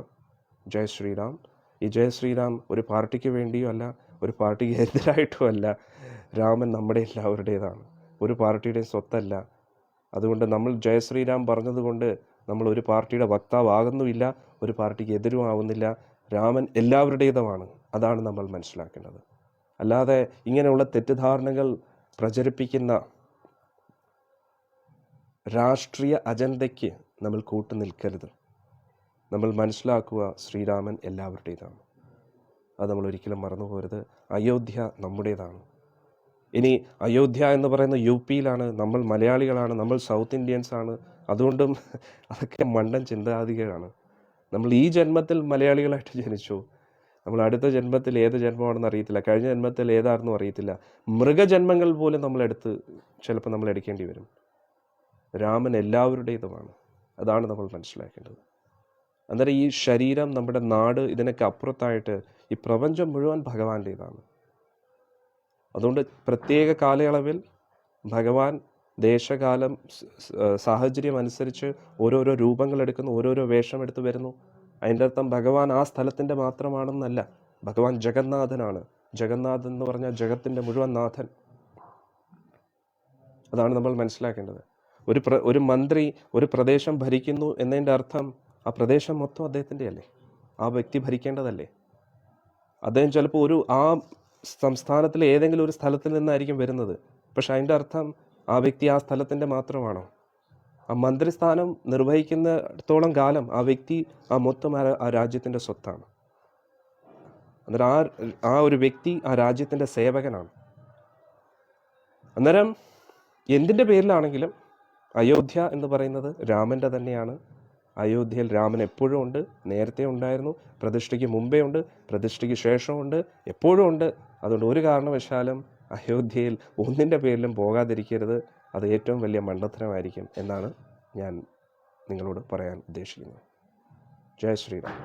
ജയ് ശ്രീറാം. ഈ ജയ് ശ്രീറാം ഒരു പാർട്ടിക്ക് വേണ്ടിയോ അല്ല, ഒരു പാർട്ടിക്ക് എതിരായിട്ടും അല്ല. രാമൻ നമ്മുടെ എല്ലാവരുടേതാണ്, ഒരു പാർട്ടിയുടെയും സ്വത്തല്ല. അതുകൊണ്ട് നമ്മൾ ജയ ശ്രീറാം പറഞ്ഞതുകൊണ്ട് നമ്മൾ ഒരു പാർട്ടിയുടെ വക്താവാകുന്നുമില്ല, ഒരു പാർട്ടിക്ക് എതിരും ആവുന്നില്ല. രാമൻ എല്ലാവരുടേതുമാണ്. അതാണ് നമ്മൾ മനസ്സിലാക്കേണ്ടത്. അല്ലാതെ ഇങ്ങനെയുള്ള തെറ്റിദ്ധാരണകൾ പ്രചരിപ്പിക്കുന്ന രാഷ്ട്രീയ അജണ്ടയ്ക്ക് നമ്മൾ കൂട്ടുനിൽക്കരുത്. നമ്മൾ മനസ്സിലാക്കുക, ശ്രീരാമൻ എല്ലാവരുടേതാണ്. അത് നമ്മൾ ഒരിക്കലും മറന്നുപോകരുത്. അയോധ്യ നമ്മുടേതാണ്. ഇനി അയോധ്യ എന്ന് പറയുന്ന UP-യിലാണ്, നമ്മൾ മലയാളികളാണ്, നമ്മൾ സൗത്ത് ഇന്ത്യൻസ് ആണ്. അതുകൊണ്ടും അതൊക്കെ മണ്ടൻ ചിന്താഗതികളാണ്. നമ്മൾ ഈ ജന്മത്തിൽ മലയാളികളായിട്ട് ജനിച്ചു. നമ്മൾ അടുത്ത ജന്മത്തിൽ ഏത് ജന്മമാണെന്ന് അറിയത്തില്ല, കഴിഞ്ഞ ജന്മത്തിൽ ഏതാണെന്നും അറിയത്തില്ല. മൃഗജന്മങ്ങൾ പോലും ചിലപ്പോൾ നമ്മൾ എടുക്കേണ്ടി വരും. രാമൻ എല്ലാവരുടേതുമാണ്. അതാണ് നമ്മൾ മനസ്സിലാക്കേണ്ടത്. അന്നേരം ഈ ശരീരം, നമ്മുടെ നാട്, ഇതിനൊക്കെ അപ്പുറത്തായിട്ട് ഈ പ്രപഞ്ചം മുഴുവൻ ഭഗവാന്റേതാണ്. അതുകൊണ്ട് പ്രത്യേക കാലയളവിൽ ഭഗവാൻ ദേശകാലം സാഹചര്യം അനുസരിച്ച് ഓരോരോ രൂപങ്ങൾ എടുക്കുന്നു, ഓരോരോ വേഷമെടുത്ത് വരുന്നു. അതിൻ്റെ അർത്ഥം ഭഗവാൻ ആ സ്ഥലത്തിൻ്റെ മാത്രമാണെന്നല്ല. ഭഗവാൻ ജഗന്നാഥനാണ്. ജഗന്നാഥൻ എന്ന് പറഞ്ഞാൽ ജഗത്തിൻ്റെ മുഴുവൻ നാഥൻ. അതാണ് നമ്മൾ മനസ്സിലാക്കേണ്ടത്. ഒരു മന്ത്രി ഒരു പ്രദേശം ഭരിക്കുന്നു എന്നതിൻ്റെ അർത്ഥം ആ പ്രദേശം മൊത്തം അദ്ദേഹത്തിൻ്റെ അല്ലേ? ആ വ്യക്തി ഭരിക്കേണ്ടതല്ലേ? അദ്ദേഹം ചിലപ്പോൾ ആ സംസ്ഥാനത്തിലെ ഏതെങ്കിലും ഒരു സ്ഥലത്തിൽ നിന്നായിരിക്കും വരുന്നത്. പക്ഷെ അതിൻ്റെ അർത്ഥം ആ വ്യക്തി ആ സ്ഥലത്തിൻ്റെ മാത്രമാണോ? ആ മന്ത്രിസ്ഥാനം നിർവഹിക്കുന്നിടത്തോളം കാലം ആ വ്യക്തി ആ മൊത്തം ആ രാജ്യത്തിൻ്റെ സ്വത്താണ്. അന്നേരം ആ ഒരു വ്യക്തി ആ രാജ്യത്തിൻ്റെ സേവകനാണ്. അന്നേരം എന്തിൻ്റെ പേരിലാണെങ്കിലും അയോധ്യ എന്ന് പറയുന്നത് രാമൻ്റെ തന്നെയാണ്. അയോധ്യയിൽ രാമൻ എപ്പോഴും ഉണ്ട്, നേരത്തെ ഉണ്ടായിരുന്നു, പ്രതിഷ്ഠയ്ക്ക് മുമ്പേ ഉണ്ട്, പ്രതിഷ്ഠയ്ക്ക് ശേഷമുണ്ട്, എപ്പോഴും ഉണ്ട്. അതുകൊണ്ട് ഒരു കാരണവശാലും അയോധ്യയിൽ ഒന്നിൻ്റെ പേരിലും പോകാതിരിക്കരുത്. അത് ഏറ്റവും വലിയ മണ്ടത്തരമായിരിക്കും എന്നാണ് ഞാൻ നിങ്ങളോട് പറയാൻ ഉദ്ദേശിക്കുന്നത്. ജയ് ശ്രീറാം.